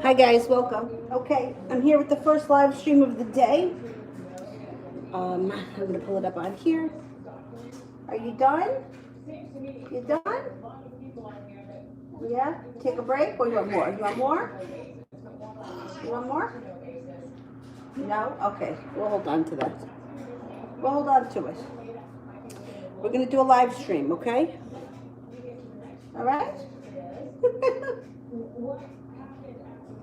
Hi guys, welcome. Okay, I'm here with the first live stream of the day. I'm gonna pull it up on here. Are you done? You done? Yeah? Take a break or you want more? You want more? You want more? No? Okay, we'll hold on to that. We'll hold on to it. We're gonna do a live stream, okay? All right?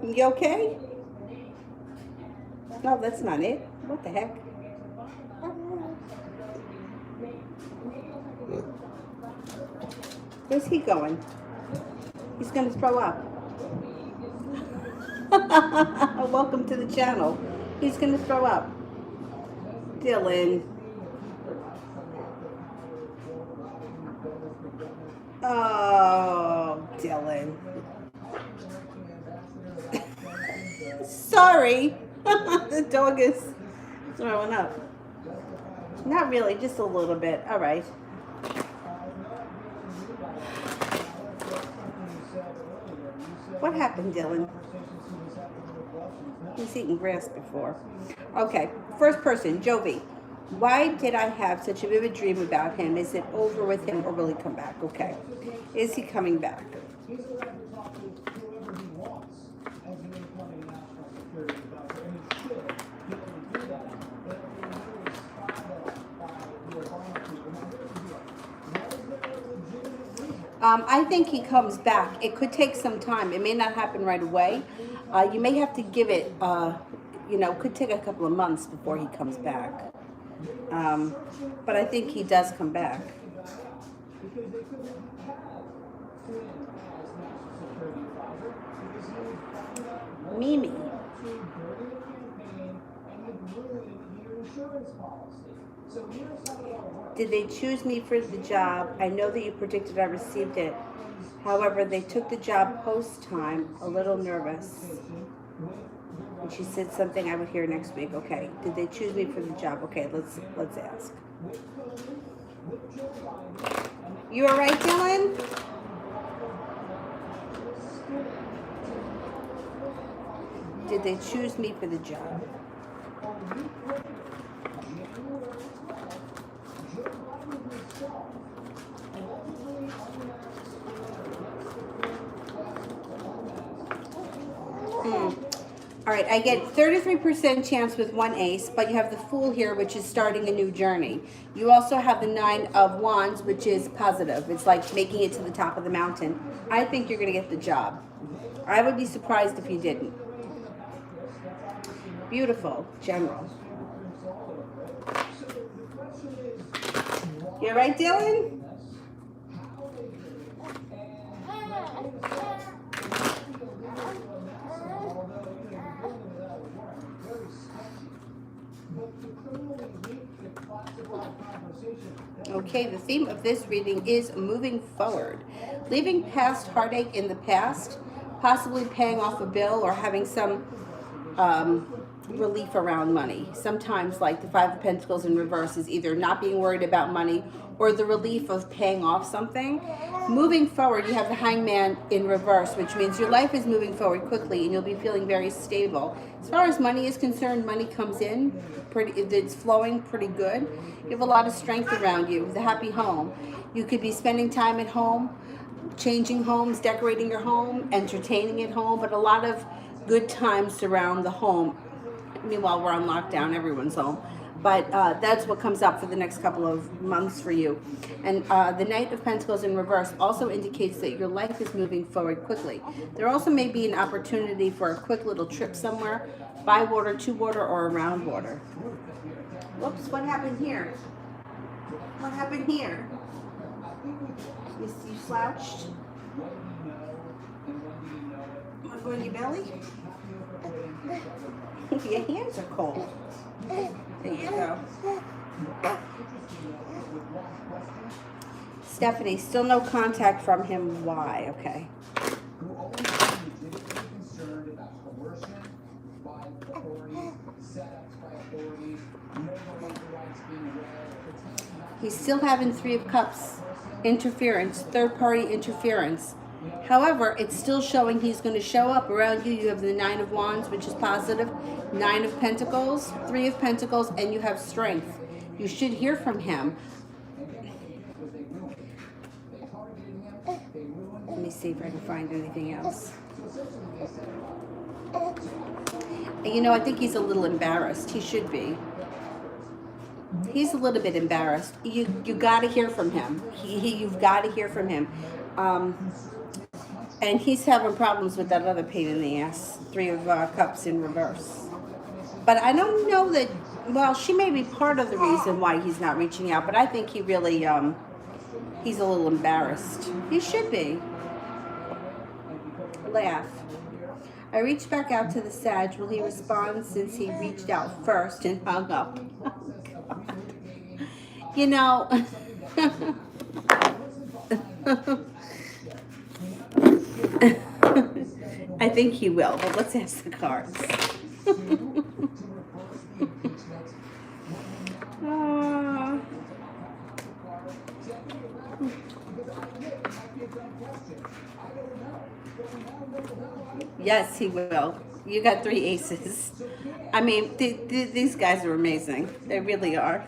You okay? No, that's not it. What the heck? Where's he going? He's gonna throw up. Welcome to the channel. He's gonna throw up. Dylan. Oh, Dylan. Sorry. The dog is throwing up. Not really, just a little bit. All right. What happened, Dylan? He's eaten grass before. Okay, first person, Jovi. Why did I have such a vivid dream about him? Is it over with him or will he come back? Okay. Is he coming back? I think he comes back. It could take some time. It may not happen right away. You may have to give it, could take a couple of months before he comes back. But I think he does come back. Mimi. Did they choose me for the job? I know that you predicted I received it. However, they took the job post time, a little nervous. And she said something I would hear next week. Okay. Did they choose me for the job? Okay, let's ask. You all right, Dylan? Did they choose me for the job? All right, I get 33% chance with one ace, but you have the Fool here, which is starting a new journey. You also have the 9 of Wands, which is positive. It's like making it to the top of the mountain. I think you're going to get the job. I would be surprised if you didn't. Beautiful, General. You all right, Dylan? Okay, the theme of this reading is moving forward. Leaving past heartache in the past, possibly paying off a bill or having some relief around money. Sometimes, like the Five of Pentacles in reverse is either not being worried about money or the relief of paying off something. Moving forward, you have the Hangman in reverse, which means your life is moving forward quickly and you'll be feeling very stable. As far as money is concerned, money comes in, it's flowing pretty good. You have a lot of strength around you, the happy home. You could be spending time at home, changing homes, decorating your home, entertaining at home, but a lot of good times surround the home. Meanwhile, we're on lockdown, everyone's home. But that's what comes up for the next couple of months for you. And the Knight of Pentacles in reverse also indicates that your life is moving forward quickly. There also may be an opportunity for a quick little trip somewhere, by water, to water, or around water. Whoops, what happened here? What happened here? You slouched? Want to go in your belly? Your hands are cold. There you go. Stephanie, still no contact from him. Why? Okay. He's still having 3 of Cups interference, third-party interference. However, it's still showing he's going to show up around you. You have the Nine of Wands, which is positive, Nine of Pentacles, Three of Pentacles, and you have strength. You should hear from him. Let me see if I can find anything else. You know, I think he's a little embarrassed. He should be. He's a little bit embarrassed. You got to hear from him. You've got to hear from him. And he's having problems with that other pain in the ass. Three of Cups in reverse. But I don't know that, well, she may be part of the reason why he's not reaching out. But I think he really, he's a little embarrassed. He should be. Laugh. I reached back out to the Sag. Will he respond since he reached out first and hung up? You know, I think he will, but let's ask the cards. Yes, he will. You got 3 aces. I mean, these guys are amazing. They really are.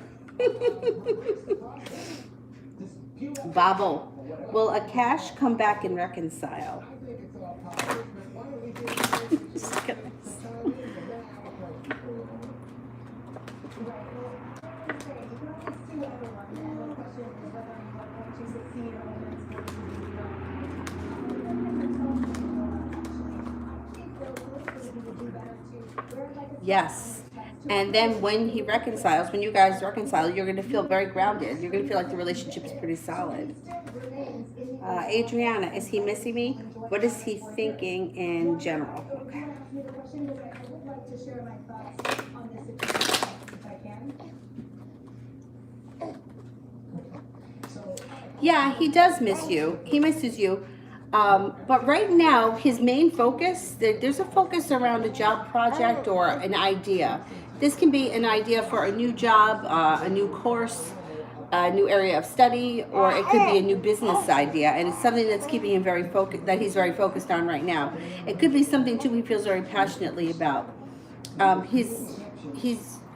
Bobble. Will a cash come back and reconcile? Yes. And then when he reconciles, when you guys reconcile, you're going to feel very grounded. You're going to feel like the relationship is pretty solid. Adriana, is he missing me? What is he thinking in general? Okay. Yeah, he does miss you. He misses you. But right now, his main focus, there's a focus around a job project or an idea. This can be an idea for a new job, a new course, a new area of study, or it could be a new business idea. And it's something that's keeping him very focused, that he's very focused on right now. It could be something, too, he feels very passionately about. He's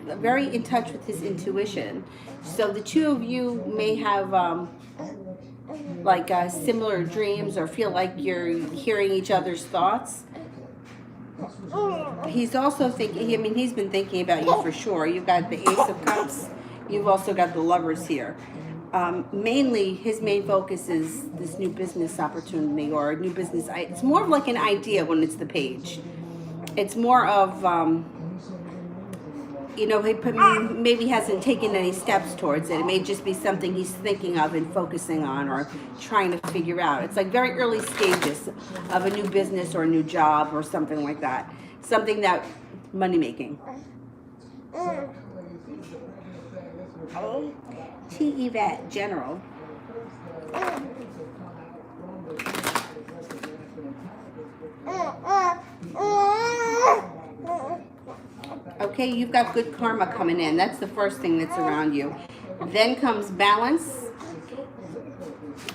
very in touch with his intuition. So the two of you may have similar dreams or feel like you're hearing each other's thoughts. He's also thinking, I mean, he's been thinking about you for sure. You've got the Ace of Cups. You've also got the Lovers here. Mainly, his main focus is this new business opportunity or a new business. It's more of like an idea when it's the page. It's more of, you know, he maybe hasn't taken any steps towards it. It may just be something he's thinking of and focusing on or trying to figure out. It's like very early stages of a new business or a new job or something like that. Something that, money making. T. Yvette, General. Okay, you've got good karma coming in. That's the first thing that's around you. Then comes balance.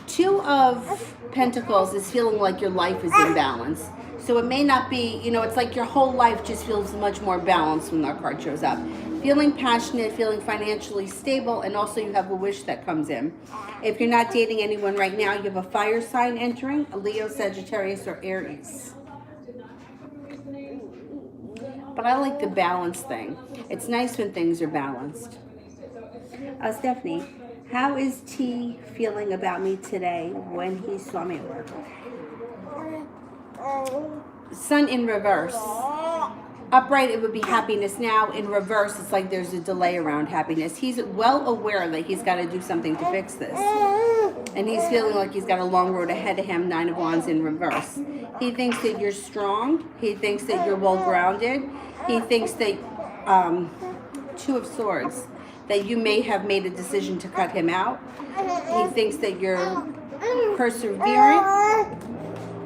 2 of Pentacles is feeling like your life is in balance. So it may not be, you know, it's like your whole life just feels much more balanced when that card shows up. Feeling passionate, feeling financially stable, and also you have a wish that comes in. If you're not dating anyone right now, you have a fire sign entering, a Leo, Sagittarius, or Aries. But I like the balance thing. It's nice when things are balanced. Stephanie, how is T feeling about me today when he saw me at work? Sun in reverse. Upright, it would be happiness now. In reverse, it's like there's a delay around happiness. He's well aware that he's got to do something to fix this. And he's feeling like he's got a long road ahead of him, 9 of Wands in reverse. He thinks that you're strong. He thinks that you're well-grounded. He thinks that, 2 of Swords, that you may have made a decision to cut him out. He thinks that you're perseverant,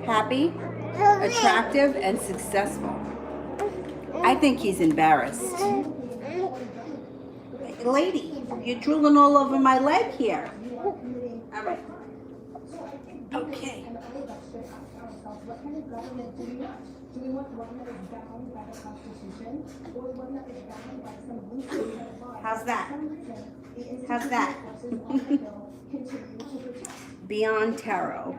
happy, attractive, and successful. I think he's embarrassed. Lady, you're drooling all over my leg here. All right. Okay. How's that? How's that? Beyond Tarot.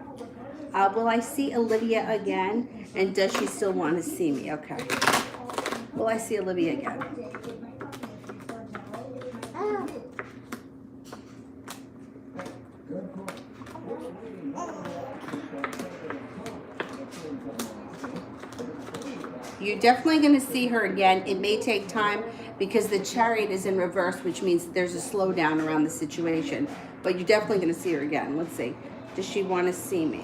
Will I see Olivia again? And does she still want to see me? Okay. Will I see Olivia again? You're definitely going to see her again. It may take time because the Chariot is in reverse, which means there's a slowdown around the situation. But you're definitely going to see her again. Let's see. Does she want to see me?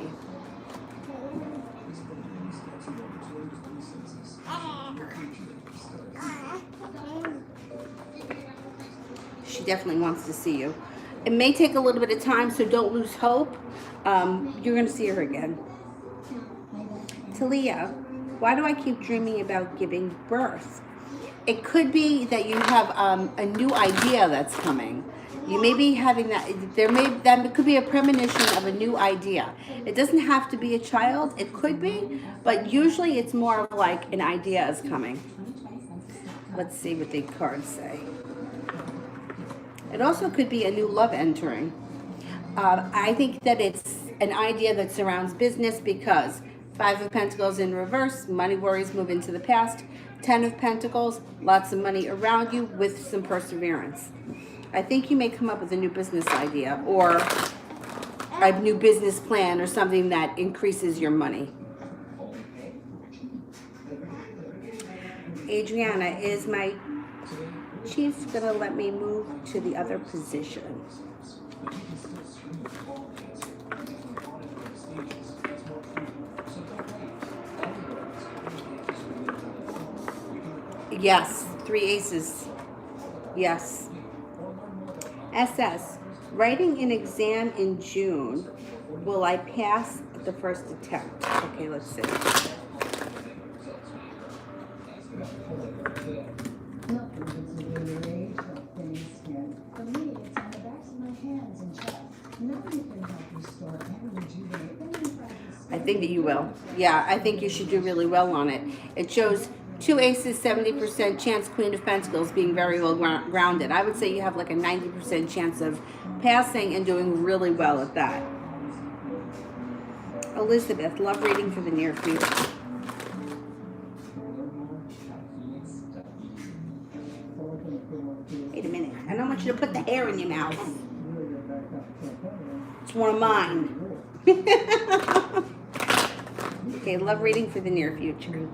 She definitely wants to see you. It may take a little bit of time, so don't lose hope. You're going to see her again. Talia, why do I keep dreaming about giving birth? It could be that you have a new idea that's coming. You may be having that. That could be a premonition of a new idea. It doesn't have to be a child. It could be, but usually it's more of like an idea is coming. Let's see what the cards say. It also could be a new love entering. I think that it's an idea that surrounds business because 5 of Pentacles in reverse, money worries move into the past. 10 of Pentacles, lots of money around you with some perseverance. I think you may come up with a new business idea or a new business plan or something that increases your money. Adriana, is my chief gonna let me move to the other position? Yes, 3 aces. Yes. SS, writing an exam in June. Will I pass the first attempt? Okay, let's see. I think that you will. Yeah, I think you should do really well on it. It shows 2 aces, 70% chance, Queen of Pentacles, being very well grounded. I would say you have like a 90% chance of passing and doing really well at that. Elizabeth, love reading for the near future. Wait a minute. I don't want you to put the hair in your mouth. It's one of mine. Okay, love reading for the near future.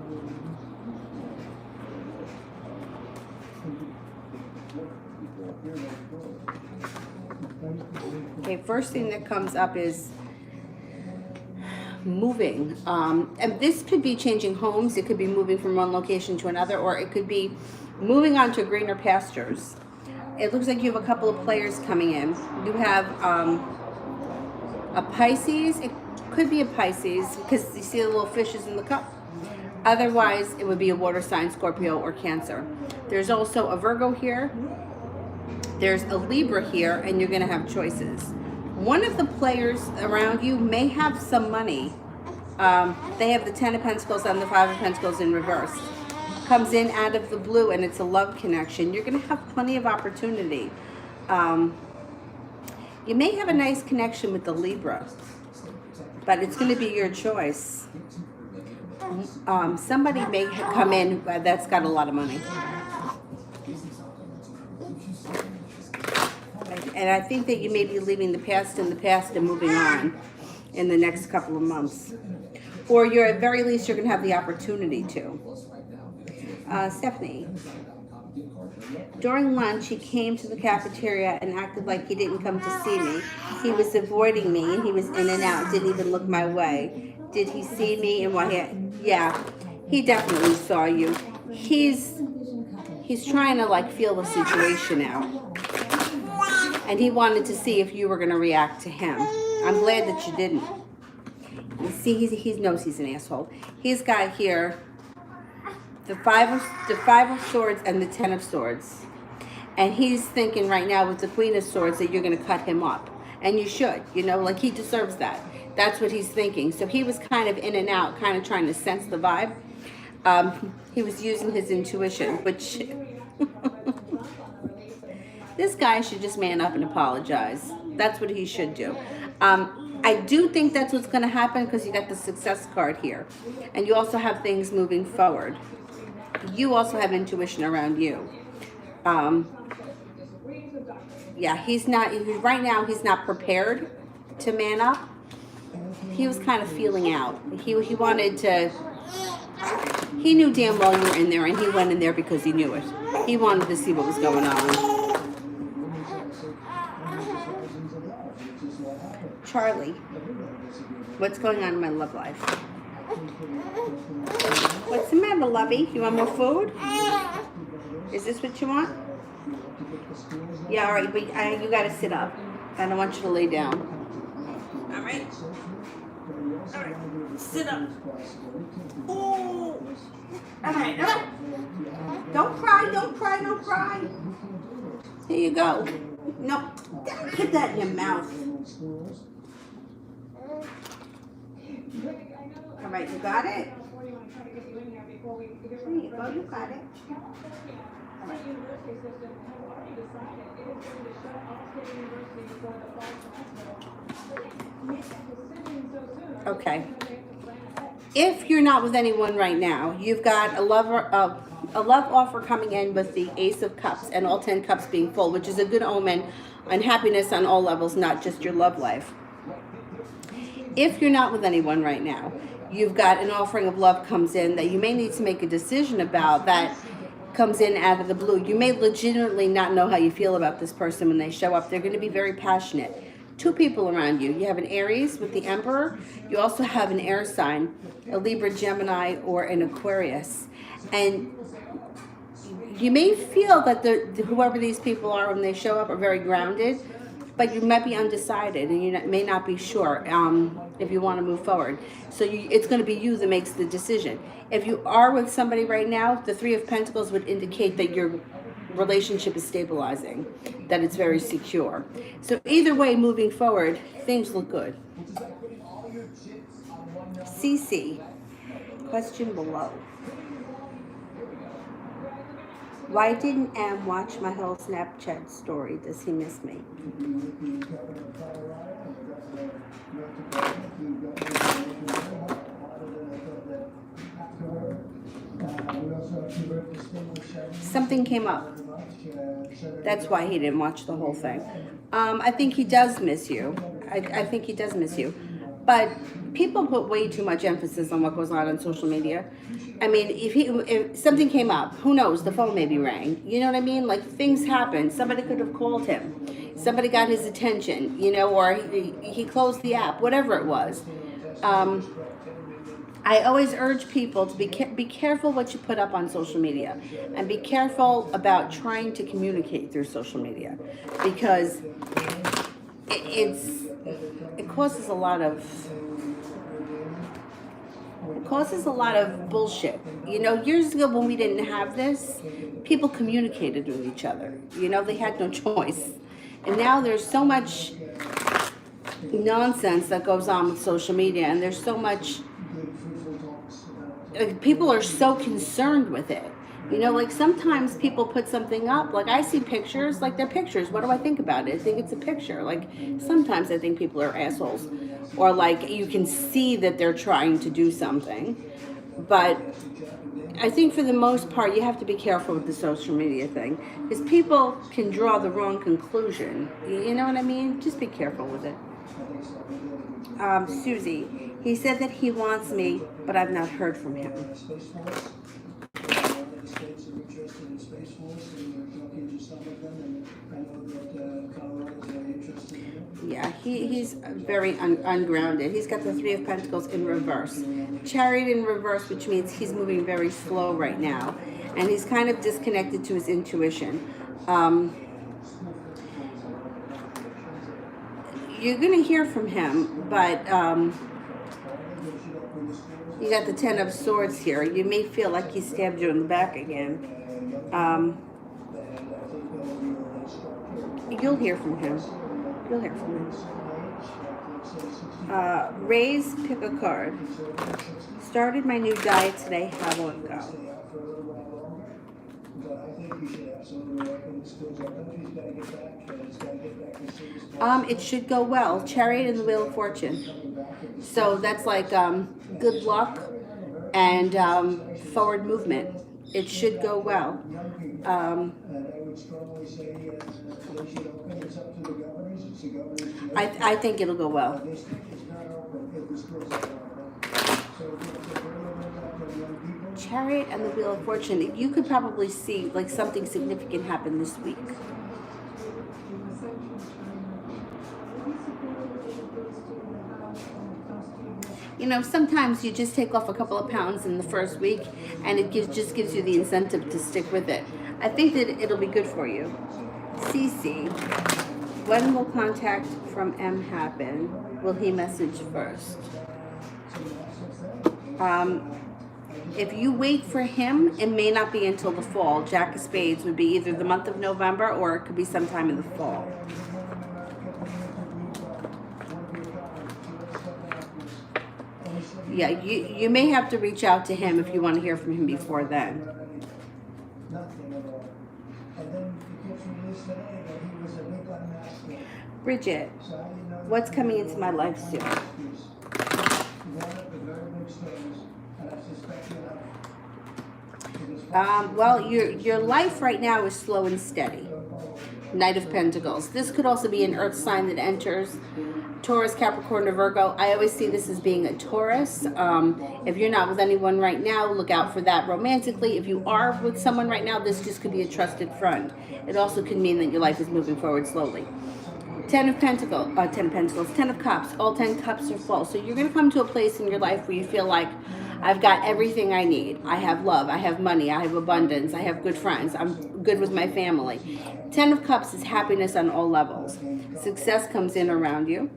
Okay, first thing that comes up is moving. And this could be changing homes. It could be moving from one location to another, or it could be moving on to greener pastures. It looks like you have a couple of players coming in. You have a Pisces. It could be a Pisces because you see the little fishes in the cup. Otherwise, it would be a water sign, Scorpio or Cancer. There's also a Virgo here. There's a Libra here, and you're going to have choices. One of the players around you may have some money. They have the 10 of Pentacles and the 5 of Pentacles in reverse. Comes in out of the blue, and it's a love connection. You're going to have plenty of opportunity. You may have a nice connection with the Libra, but it's going to be your choice. Somebody may come in that's got a lot of money. And I think that you may be leaving the past in the past and moving on in the next couple of months. Or you're at very least, you're going to have the opportunity to. Stephanie. During lunch, he came to the cafeteria and acted like he didn't come to see me. He was avoiding me, and he was in and out, didn't even look my way. Did he see me and what he... Yeah, he definitely saw you. He's trying to like feel the situation out. And he wanted to see if you were going to react to him. I'm glad that you didn't. You see, he knows he's an asshole. He's got here the five of Swords and the 10 of Swords. And he's thinking right now with the Queen of Swords that you're going to cut him up. And you should, you know, like he deserves that. That's what he's thinking. So he was kind of in and out, kind of trying to sense the vibe. He was using his intuition, which this guy should just man up and apologize. That's what he should do. I do think that's what's going to happen because you got the success card here. And you also have things moving forward. You also have intuition around you. Yeah, right now he's not prepared to man up. He was kind of feeling out. He wanted to, he knew damn well you were in there, and he went in there because he knew it. He wanted to see what was going on. Charlie, what's going on in my love life? What's the matter, lovey? You want more food? Is this what you want? Yeah, all right, but you gotta sit up. I don't want you to lay down. All right? All right, sit up. Ooh. All right, all right. Don't cry, don't cry, don't cry. Here you go. No, put that in your mouth. All right, you got it? There you go, you got it. All right. Okay. If you're not with anyone right now, you've got a love offer coming in with the Ace of Cups and all 10 cups being full, which is a good omen and happiness on all levels, not just your love life. If you're not with anyone right now, you've got an offering of love comes in that you may need to make a decision about that comes in out of the blue. You may legitimately not know how you feel about this person when they show up. They're going to be very passionate. Two people around you. You have an Aries with the Emperor. You also have an air sign, a Libra, Gemini, or an Aquarius. And you may feel that whoever these people are when they show up are very grounded, but you might be undecided and you may not be sure if you want to move forward. So it's going to be you that makes the decision. If you are with somebody right now, the Three of Pentacles would indicate that your relationship is stabilizing, that it's very secure. So either way, moving forward, things look good. CC, question below. Why didn't Am watch my whole Snapchat story? Does he miss me? Something came up. That's why he didn't watch the whole thing. I think he does miss you. I think he does miss you. But people put way too much emphasis on what goes on social media. I mean, if something came up, who knows? The phone maybe rang. You know what I mean? Like, things happen. Somebody could have called him. Somebody got his attention, you know, or he closed the app, whatever it was. I always urge people to be careful what you put up on social media, and be careful about trying to communicate through social media, because it causes a lot of bullshit. You know, years ago when we didn't have this, people communicated with each other. You know, they had no choice. And now there's so much nonsense that goes on with social media, and there's so much, people are so concerned with it. You know, like sometimes people put something up, like I see pictures, like they're pictures. What do I think about it? I think it's a picture. Like sometimes I think people are assholes, or like you can see that they're trying to do something. But I think for the most part, you have to be careful with the social media thing, because people can draw the wrong conclusion. You know what I mean? Just be careful with it. Susie, he said that he wants me, but I've not heard from him. Yeah, he's very ungrounded. He's got the Three of Pentacles in reverse. Chariot in reverse, which means he's moving very slow right now. And he's kind of disconnected to his intuition. You're going to hear from him, but you got the Ten of Swords here. You may feel like he stabbed you in the back again. You'll hear from him. You'll hear from him. Raise, pick a card. Started my new diet today. How will it go? It should go well. Chariot and the Wheel of Fortune. So that's like good luck and forward movement. It should go well. I think it'll go well. Chariot and the Wheel of Fortune. You could probably see like something significant happen this week. You know, sometimes you just take off a couple of pounds in the first week and it just gives you the incentive to stick with it. I think that it'll be good for you. CC, when will contact from M happen? Will he message first? If you wait for him, it may not be until the fall. Jack of Spades would be either the month of November or it could be sometime in the fall. Yeah, you may have to reach out to him if you want to hear from him before then. Bridget, what's coming into my life soon? Well, your life right now is slow and steady. Knight of Pentacles. This could also be an earth sign that enters. Taurus, Capricorn, or Virgo. I always see this as being a Taurus. If you're not with anyone right now, look out for that romantically. If you are with someone right now, this just could be a trusted friend. It also could mean that your life is moving forward slowly. 10 of Pentacles, 10 of Cups. All 10 cups are full. So you're going to come to a place in your life where you feel like, I've got everything I need. I have love, I have money, I have abundance, I have good friends, I'm good with my family. 10 of Cups is happiness on all levels. Success comes in around you.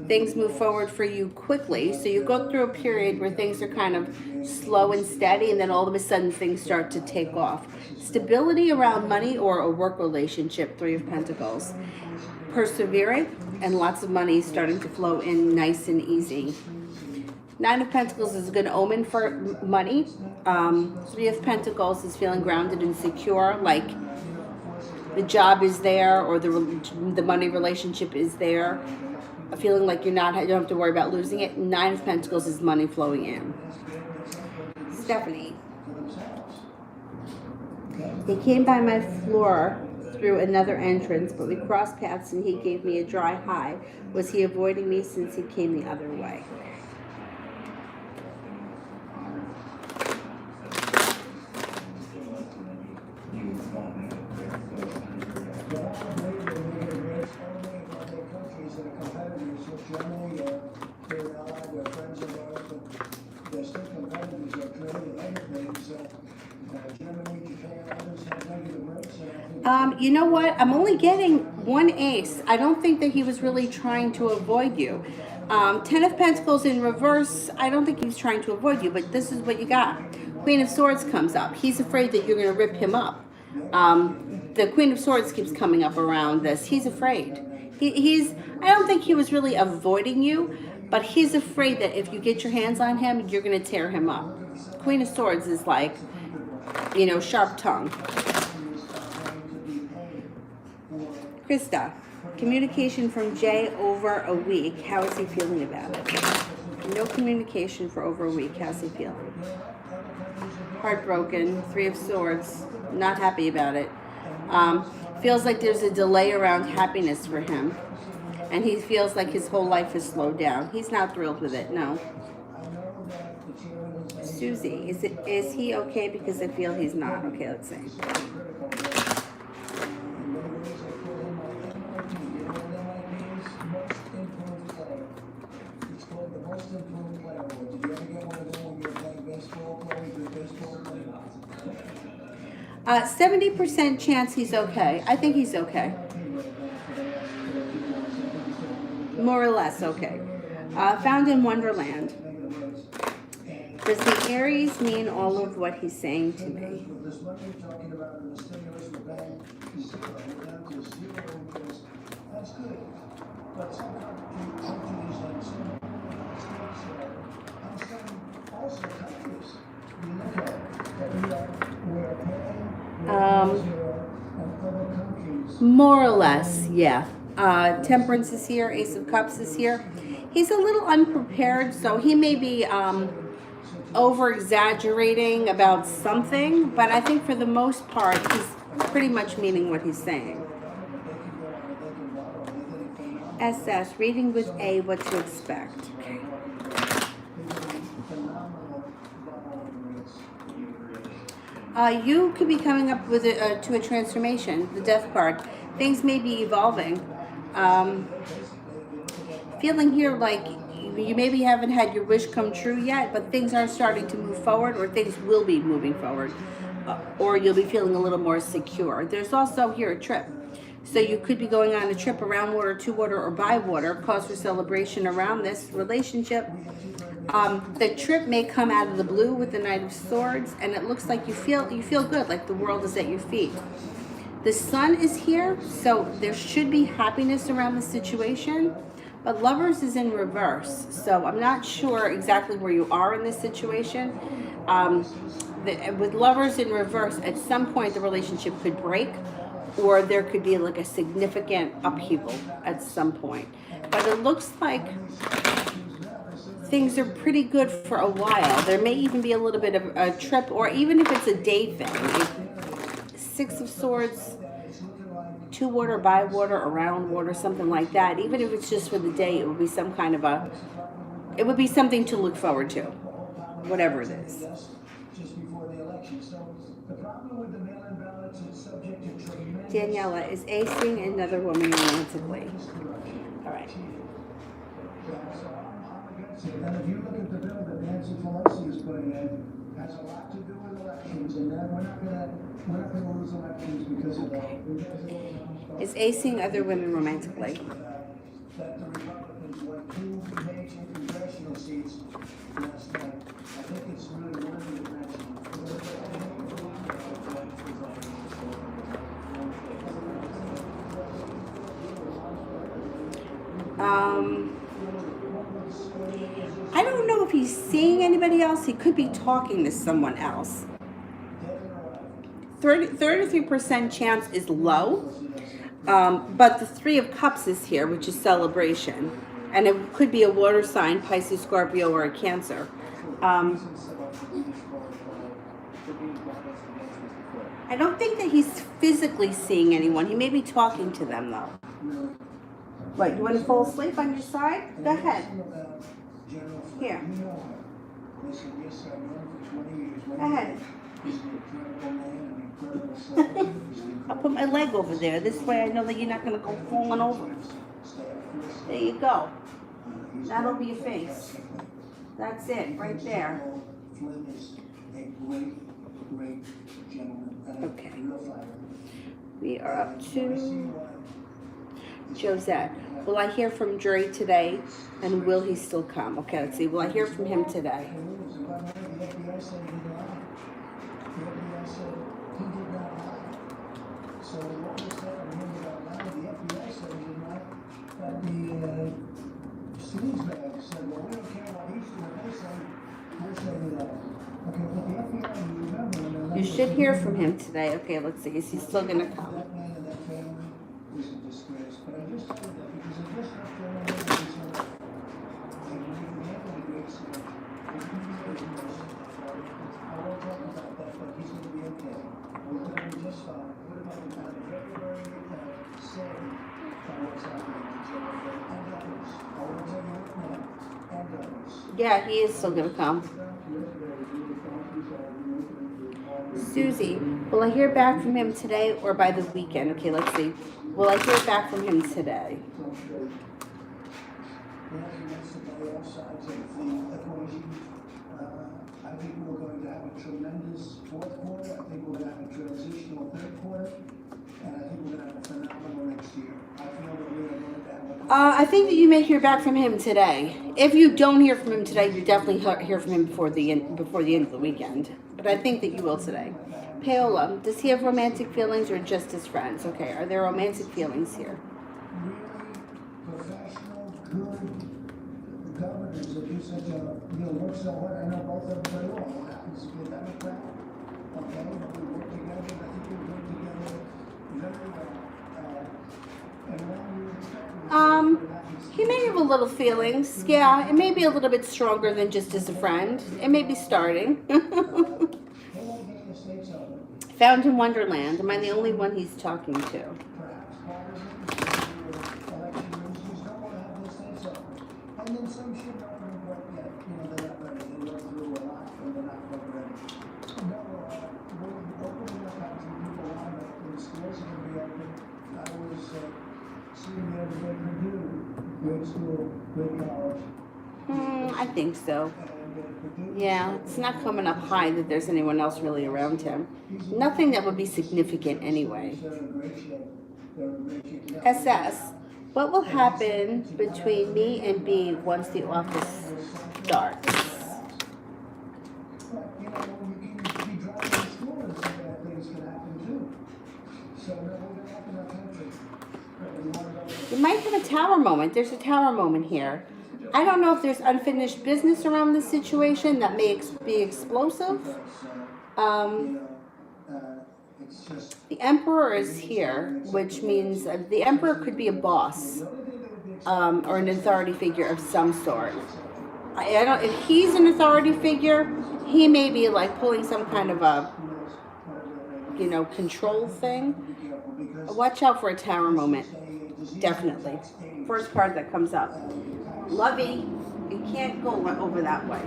Things move forward for you quickly. So you go through a period where things are kind of slow and steady, and then all of a sudden things start to take off. Stability around money or a work relationship, 3 of Pentacles. Persevering, and lots of money starting to flow in nice and easy. 9 of Pentacles is a good omen for money. 3 of Pentacles is feeling grounded and secure, like the job is there or the money relationship is there. Feeling like you don't have to worry about losing it. 9 of Pentacles is money flowing in. Stephanie. He came by my floor through another entrance, but we crossed paths and he gave me a dry high. Was he avoiding me since he came the other way? You know what? I'm only getting 1 ace. I don't think that he was really trying to avoid you. 10 of Pentacles in reverse, I don't think he's trying to avoid you, but this is what you got. Queen of Swords comes up. He's afraid that you're going to rip him up. The Queen of Swords keeps coming up around this. He's afraid. I don't think he was really avoiding you, but he's afraid that if you get your hands on him, you're going to tear him up. Queen of Swords is like, you know, sharp tongue. Krista, communication from Jay over a week. How is he feeling about it? No communication for over a week. How's he feeling? Heartbroken. 3 of Swords. Not happy about it. Feels like there's a delay around happiness for him. And he feels like his whole life has slowed down. He's not thrilled with it, no. Susie, is he okay? Because I feel he's not. Okay, let's see. Uh, 70% chance he's okay. I think he's okay. More or less okay. Found in Wonderland. Does the Aries mean all of what he's saying to me? More or less, yeah. Temperance is here. Ace of Cups is here. He's a little unprepared, so he may be over exaggerating about something, but I think for the most part, he's pretty much meaning what he's saying. SS, reading with A, what to expect. Okay. You could be coming up with to a transformation, the Death card. Things may be evolving. Feeling here like you maybe haven't had your wish come true yet, but things are starting to move forward, or things will be moving forward, or you'll be feeling a little more secure. There's also here a trip. So you could be going on a trip around water, to water, or by water, cause for celebration around this relationship. The trip may come out of the blue with the Knight of Swords, and it looks like you feel good, like the world is at your feet. The Sun is here, so there should be happiness around the situation, but Lovers is in reverse, so I'm not sure exactly where you are in this situation. With Lovers in reverse, at some point the relationship could break, or there could be like a significant upheaval at some point. But it looks like things are pretty good for a while. There may even be a little bit of a trip, or even if it's a day thing. Like Six of Swords, to water, by water, around water, something like that. Even if it's just for the day, it would be some kind of it would be something to look forward to, whatever it is. Daniela, is A seeing another woman romantically? All right. And if you look at the bill that Nancy Pelosi is putting in, has a lot to do with elections, and then we're not gonna lose elections because of that. Is A seeing other women romantically? That the Republicans won 2 major congressional seats last night. I think it's really worthy of mention. I don't know if he's seeing anybody else. He could be talking to someone else. 33% chance is low, but the Three of Cups is here, which is celebration. And it could be a water sign, Pisces, Scorpio, or a Cancer. I don't think that he's physically seeing anyone. He may be talking to them, though. What, you want to fall asleep on your side? Go ahead. Here. Go ahead. I'll put my leg over there. This way I know that you're not going to go falling over. There you go. That'll be your face. That's it, right there. Okay. We are up to Josette. Will I hear from Dre today? And will he still come? Okay, let's see. Will I hear from him today? You should hear from him today. Okay, let's see. Is he still going to come? Yeah, he is still going to come. Susie, will I hear back from him today or by the weekend? Okay, let's see. Will I hear back from him today? I think we're going to have a tremendous fourth quarter. I think we're going to have a transitional third quarter. And I think we're going to have a phenomenal next year. I feel that we are going to have I think that you may hear back from him today. If you don't hear from him today, you definitely hear from him before the end of the weekend. But I think that you will today. Paola, does he have romantic feelings or just his friends? Okay, are there romantic feelings here? really professional work so hard. I know both of them very well. What happens if you're Democrat? Okay, but we work together. I think we work together very well. And when you expect He may have a little feelings. Yeah, it may be a little bit stronger than just as a friend. It may be starting. Found in Wonderland. Am I the only one he's talking to? and then some shit don't even work yet. They're not ready. They go through a lot and they're not quite ready. No, we're opening up actually people on it. The schools are going to be open. I was seeing the other day Purdue, great school, great college. I think so. Yeah, it's not coming up high that there's anyone else really around him. Nothing that would be significant anyway. SS. What will happen between me and B once the office starts? You might have a tower moment. There's a tower moment here. I don't know if there's unfinished business around this situation that may be explosive. The Emperor is here, which means the Emperor could be a boss or an authority figure of some sort. I don't. If he's an authority figure, he may be like pulling some kind of a, control thing. Watch out for a tower moment. Definitely. First card that comes up. Lovey, you can't go over that way.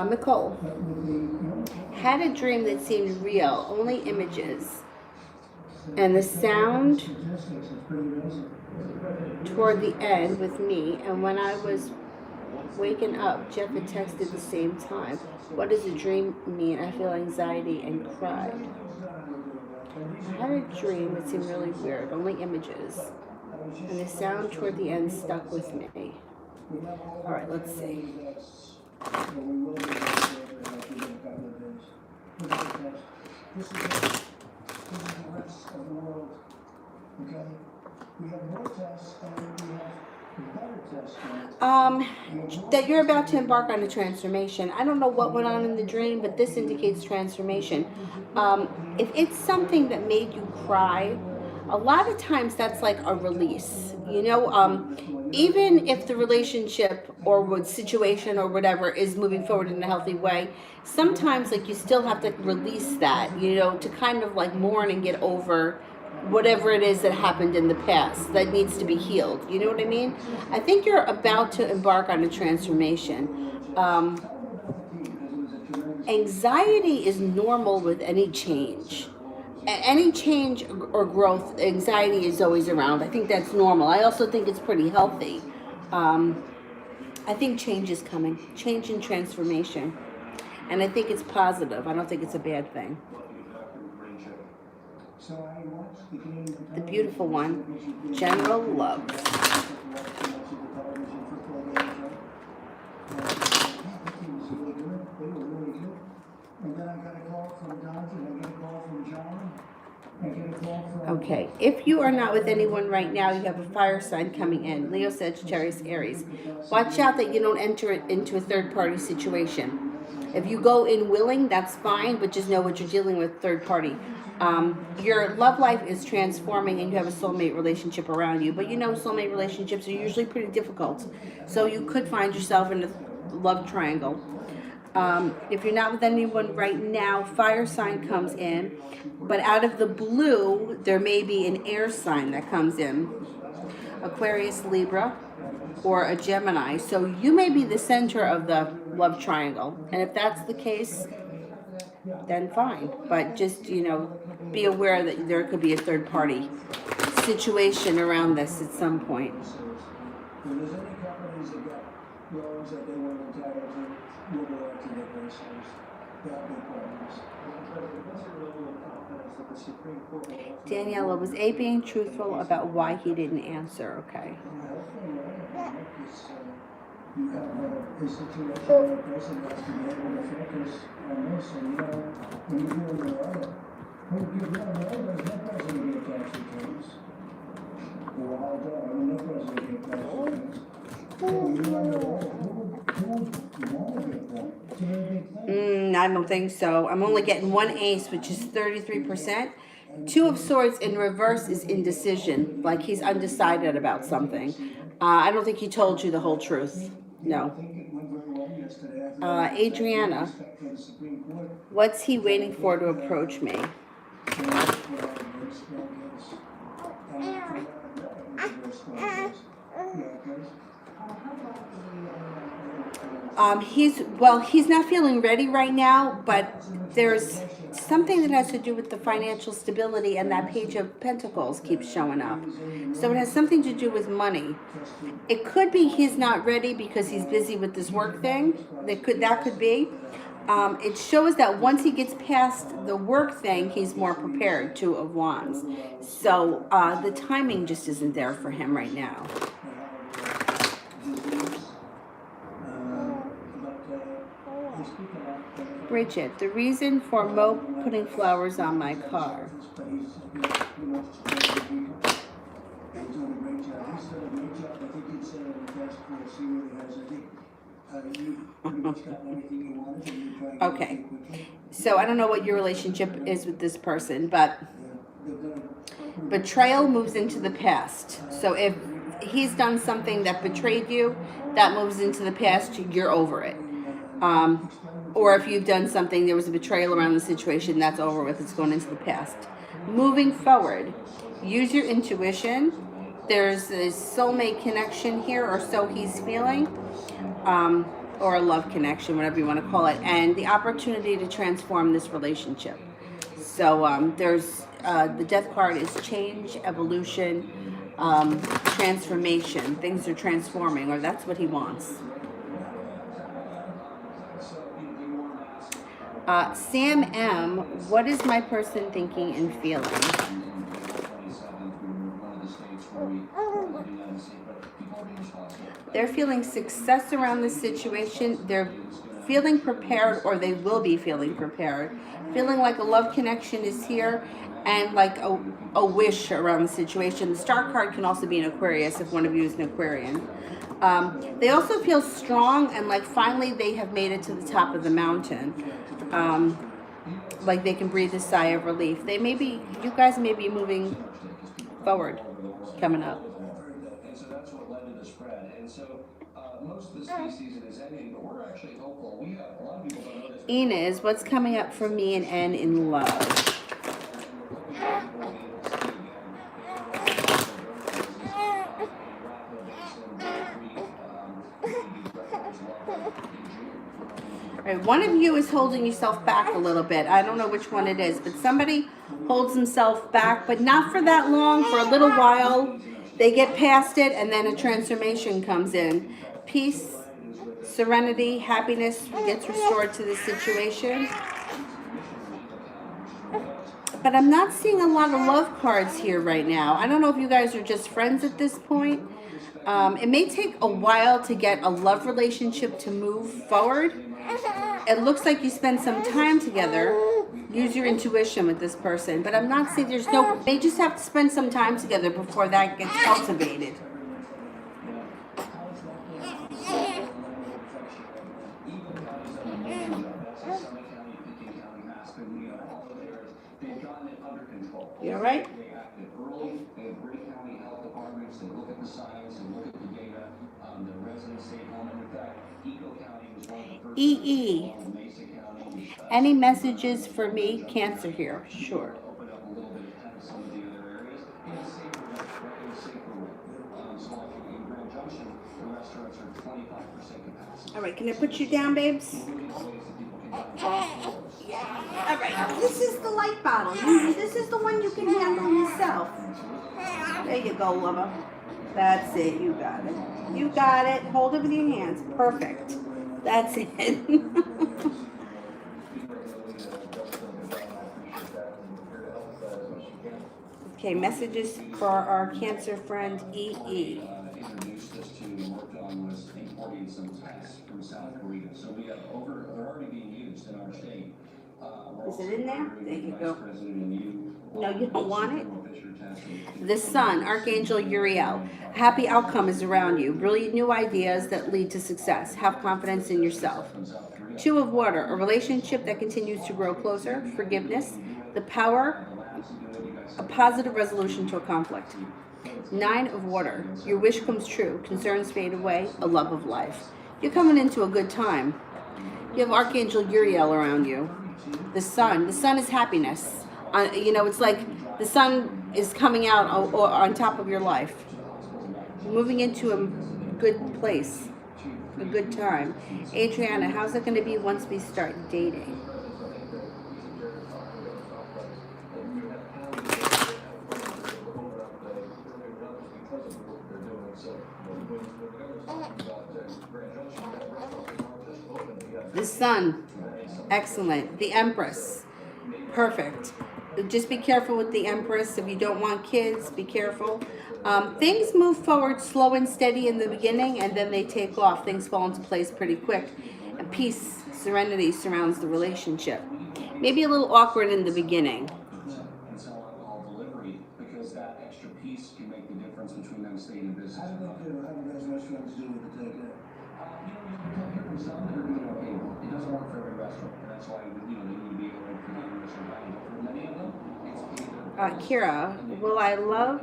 Nicole. Had a dream that seemed real, only images. And the sound toward the end with me. And when I was waking up, Jeff had texted the same time. What does a dream mean? I feel anxiety and cried. I had a dream that seemed really weird, only images. And the sound toward the end stuck with me. All right, let's see. This is the rest of the world. Okay? We have more tests and we have that you're about to embark on a transformation. I don't know what went on in the dream, but this indicates transformation. If it's something that made you cry, a lot of times that's like a release. Even if the relationship or situation or whatever is moving forward in a healthy way, sometimes you still have to release that, to kind of mourn and get over whatever it is that happened in the past that needs to be healed. You know what I mean? I think you're about to embark on a transformation. Anxiety is normal with any change. Any change or growth, anxiety is always around. I think that's normal. I also think it's pretty healthy. I think change is coming. Change and transformation. And I think it's positive. I don't think it's a bad thing. The beautiful one, General Love. Okay, if you are not with anyone right now, you have a fire sign coming in. Leo, Sagittarius, Aries. Watch out that you don't enter it into a third-party situation. If you go in willing, that's fine, but just know what you're dealing with, third party. Your love life is transforming and you have a soulmate relationship around you. But soulmate relationships are usually pretty difficult. So you could find yourself in a love triangle. If you're not with anyone right now, fire sign comes in. But out of the blue, there may be an air sign that comes in. Aquarius, Libra, or a Gemini. So you may be the center of the love triangle. And if that's the case, then fine. But just, be aware that there could be a third party situation around this at some point. Daniela, was A being truthful about why he didn't answer? Okay. You have a situation where a person has to be able to focus on this, and when you're doing the other, when you're doing the other, there's no person to get tax returns. while ago, I mean, no president gave presidents. So you wonder, who would want to get that? It's a very big thing. I don't think so. I'm only getting one ace, which is 33%. Two of swords in reverse is indecision, like he's undecided about something. I don't think he told you the whole truth. No. I think it went very well yesterday. I feel Adriana, respect for the Supreme Court. what's he waiting for to approach me? He's not feeling ready right now, but there's something that has to do with the financial stability, and that page of pentacles keeps showing up. So it has something to do with money. It could be he's not ready because he's busy with this work thing. That could be. It shows that once he gets past the work thing, he's more prepared. Two of Wands. So the timing just isn't there for him right now. Bridget, the reason for Mo putting flowers on my car. Okay, so I don't know what your relationship is with this person, but betrayal moves into the past. So if he's done something that betrayed you, that moves into the past, you're over it. Or if you've done something, there was a betrayal around the situation, that's over with, it's going into the past. Moving forward, use your intuition. There's a soulmate connection here, or so he's feeling, or a love connection, whatever you want to call it, and the opportunity to transform this relationship. So there's the death card is change, evolution, transformation. Things are transforming, or that's what he wants. Sam M, what is my person thinking and feeling? They're feeling success around this situation. They're feeling prepared, or they will be feeling prepared. Feeling like a love connection is here, and like a wish around the situation. The star card can also be an Aquarius if one of you is an Aquarian. They also feel strong, and like finally they have made it to the top of the mountain. Like they can breathe a sigh of relief. You guys may be moving forward coming up. And so that's what led to the spread. And so most of the ski season is ending, but we're actually hopeful. We have a lot of people don't know this. Inez, what's coming up for me and N in love? All right, one of you is holding yourself back a little bit. I don't know which one it is, but somebody holds himself back, but not for that long, for a little while. They get past it, and then a transformation comes in. Peace, serenity, happiness gets restored to the situation. But I'm not seeing a lot of love cards here right now. I don't know if you guys are just friends at this point. It may take a while to get a love relationship to move forward. It looks like you spend some time together. Use your intuition with this person. But I'm not saying they just have to spend some time together before that gets cultivated. You all right? EE. Any messages for me? Cancer here. Sure. All right, can I put you down, babes? Yeah. All right, this is the light bottle. This is the one you can handle yourself. There you go, lover. That's it. You got it. You got it. Hold it with your hands. Perfect. That's it. Okay, messages for our Cancer friend EE. Introduced us to and worked on was importing some tests from South Korea. So we have they're already being used in our state. Is it in there? There you go. No, you don't want it? The Sun, Archangel Uriel. A happy outcome is around you. Brilliant new ideas that lead to success. Have confidence in yourself. Two of Water, a relationship that continues to grow closer. Forgiveness. The Power, a positive resolution to a conflict. Nine of Water, your wish comes true. Concerns fade away. A love of life. You're coming into a good time. You have Archangel Uriel around you. The Sun is happiness. It's like the sun is coming out on top of your life. Moving into a good place, a good time. Adriana, how's it going to be once we start dating? The Sun, excellent. The Empress, perfect. Just be careful with the Empress. If you don't want kids, be careful. Things move forward slow and steady in the beginning, and then they take off. Things fall into place pretty quick. And peace, serenity surrounds the relationship. Maybe a little awkward in the beginning. And sell alcohol delivery because that extra piece can make the difference between them staying in business. How do guys restaurants do with the takeout? Here in some that are doing okay. It doesn't work for every restaurant, and that's why they need to be able to create a restaurant value. But for many of them, it's Kira, will I love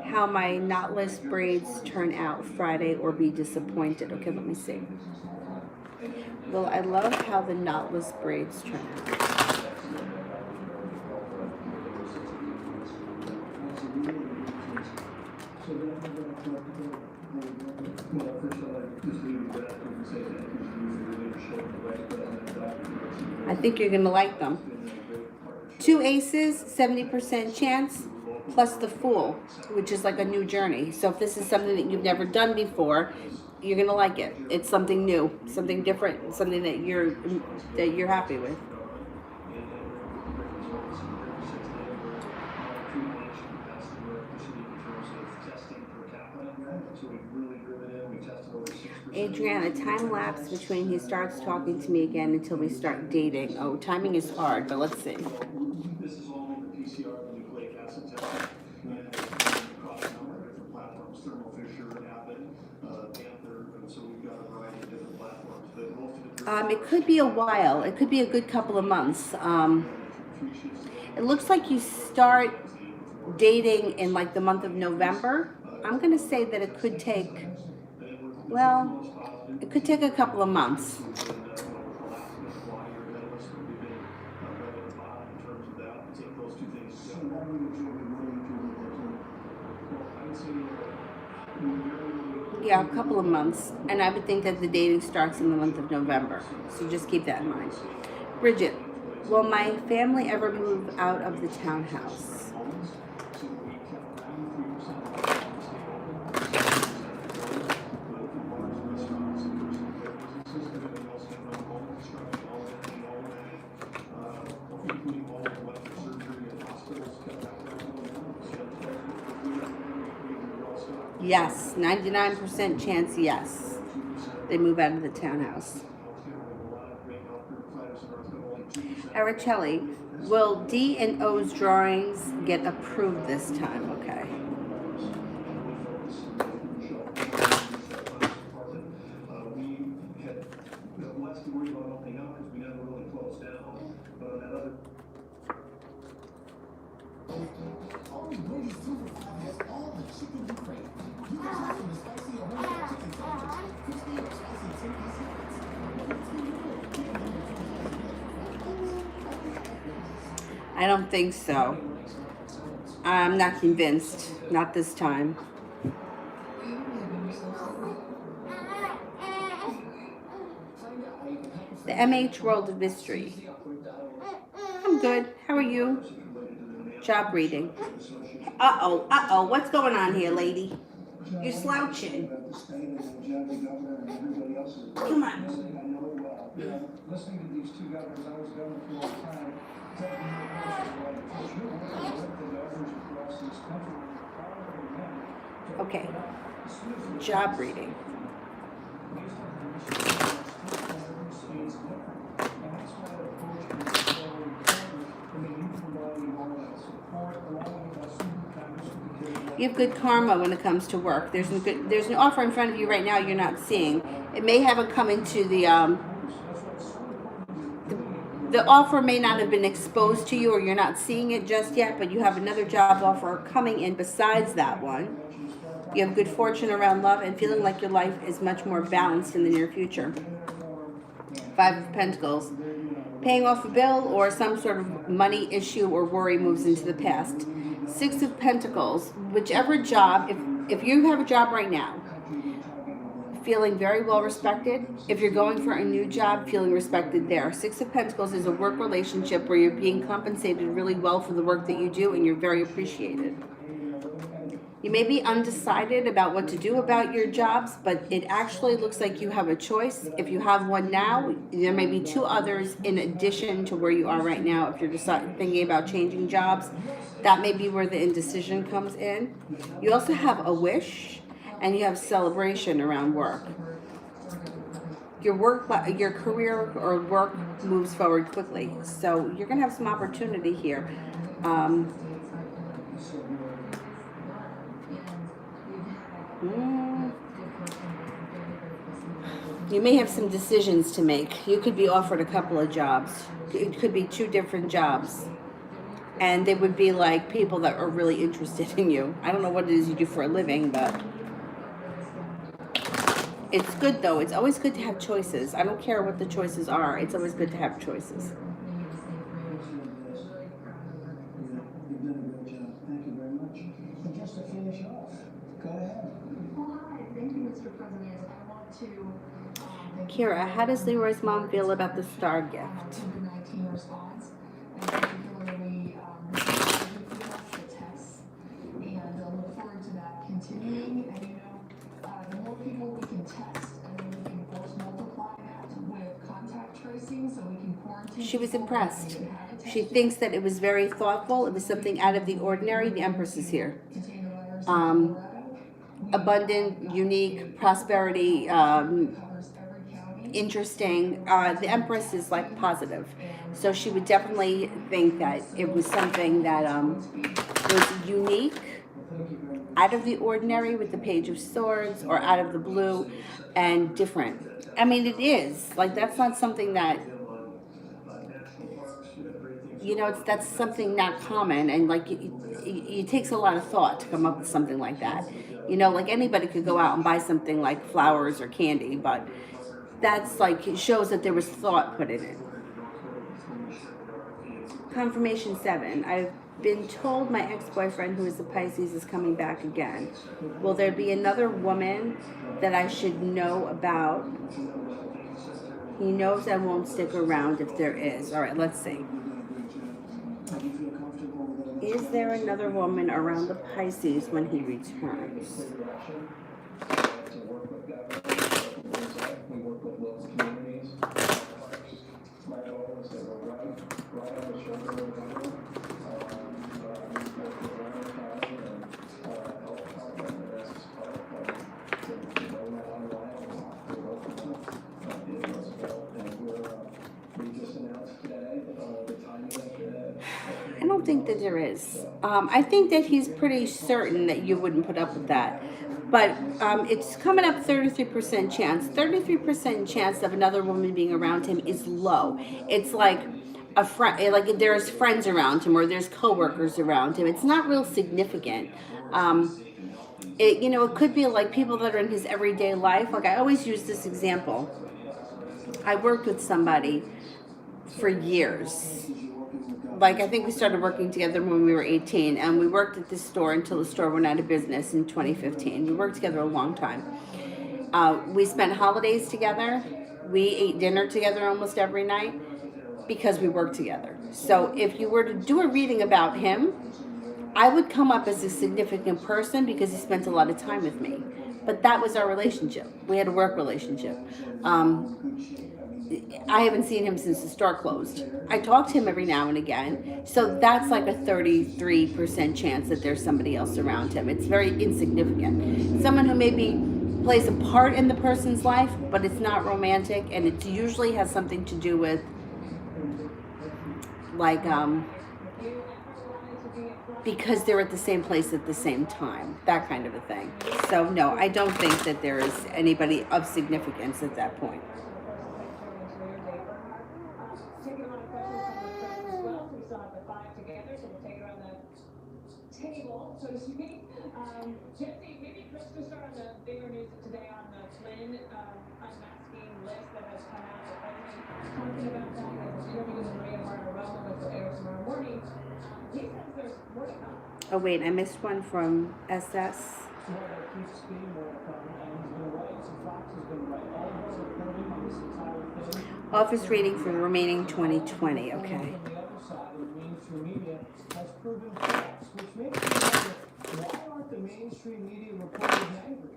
how my knotless braids turn out Friday or be disappointed? Okay, let me see. Will I love how the knotless braids turn out? I think you're going to like them. Two aces, 70% chance, plus the Fool, which is like a new journey. So if this is something that you've never done before, you're going to like it. It's something new, something different, something that you're happy with. Adriana, time lapse between he starts talking to me again until we start dating. Oh, timing is hard, but let's see. This is all in the PCR nucleic acid testing, and across a number of different platforms: Thermo Fisher, Abbott, Panther, and so we've got a variety of different platforms. But most of It could be a while. It could be a good couple of months. It looks like you start dating in like the month of November. I'm gonna say that it could take, well, it could take a couple of months. Yeah, a couple of months. And I would think that the dating starts in the month of November. So just keep that in mind. Bridget, will my family ever move out of the townhouse? Yes, 99% chance yes. They move out of the townhouse. Araceli, will D and O's drawings get approved this time? Okay. I don't think so. I'm not convinced. Not this time. The MH World of Mystery. I'm good. How are you? Job reading. Uh-oh. What's going on here, lady? You're slouching. Come on. Listening to these two governors, I was governor for a long time. Okay. Job reading. I mean, you providing all that support, along with us superchats. You have good karma when it comes to work. There's an offer in front of you right now you're not seeing. It may haven't come into the offer may not have been exposed to you, or you're not seeing it just yet, but you have another job offer coming in besides that one. You have good fortune around love and feeling like your life is much more balanced in the near future. Five of Pentacles. Paying off a bill or some sort of money issue or worry moves into the past. Six of Pentacles. Whichever job, if you have a job right now, feeling very well respected. If you're going for a new job, feeling respected there. Six of Pentacles is a work relationship where you're being compensated really well for the work that you do and you're very appreciated. You may be undecided about what to do about your jobs, but it actually looks like you have a choice. If you have one now, there may be two others in addition to where you are right now. If you're thinking about changing jobs, that may be where the indecision comes in. You also have a wish and you have celebration around work. Your career or work moves forward quickly. So you're going to have some opportunity here. You may have some decisions to make. You could be offered a couple of jobs. It could be two different jobs. And they would be like people that are really interested in you. I don't know what it is you do for a living, but it's good though. It's always good to have choices. I don't care what the choices are. It's always good to have choices. You've done a great job. Thank you very much. And just to finish off, go ahead. Well, hi. Thank you, Mr. President. I want to thank you Kira, how does Leroy's mom feel about the star gift? COVID-19 response, and particularly the tests, and look forward to that continuing. And the more people we can test, and then we can force multiply that with contact tracing, so we can quarantine. She was people impressed. that had a test She thinks that it was very thoughtful. It was something out of the ordinary. The Empress is here. contain the virus in Colorado. Abundant, unique, prosperity, Covers every county. interesting. The Empress is like positive. So she would definitely think that it was something that was unique, out of the ordinary with the Page of Swords, or out of the blue and different. I mean, it is. Like, that's not something that, that's something not common, and like it takes a lot of thought to come up with something like that. Like anybody could go out and buy something like flowers or candy, but that's like, it shows that there was thought put in it. Confirmation 7. I've been told my ex-boyfriend, who is a Pisces, is coming back again. Will there be another woman that I should know about? He knows I won't stick around if there is. All right, let's see. Is there another woman around the Pisces when he returns? To work with government, we work with those communities, parks. My goal is that we're right on the shoulder of government. We work with Warren County and health department, and that's part of to know that online and to work with them. And we just announced today the timing of the. I don't think that there is. I think that he's pretty certain that you wouldn't put up with that. But it's coming up 33% chance. 33% chance of another woman being around him is low. It's like a friend, like there's friends around him or there's coworkers around him. It's not real significant. It could be like people that are in his everyday life. Like I always use this example. I worked with somebody for years. Like I think we started working together when we were 18, and we worked at this store until the store went out of business in 2015. We worked together a long time. We spent holidays together. We ate dinner together almost every night because we worked together. So if you were to do a reading about him, I would come up as a significant person because he spent a lot of time with me. But that was our relationship. We had a work relationship. I haven't seen him since the store closed. I talk to him every now and again. So that's like a 33% chance that there's somebody else around him. It's very insignificant. Someone who maybe plays a part in the person's life, but it's not romantic, and it usually has something to do with like because they're at the same place at the same time, that kind of a thing. So no, I don't think that there is anybody of significance at that point. Taking on a question from the press as well. We still have the five together, so we'll take it on the table, so to speak. Jesse, maybe Chris could start on the bigger news today on the Flynn unmasking list that has come out. The president talking about that. There's interviews with Maria Bartiromo, which will air tomorrow morning. He says there's more to come. Oh wait, I missed one from SS. Office rating for the remaining 2020. Okay. Why aren't the mainstream media reporters angry?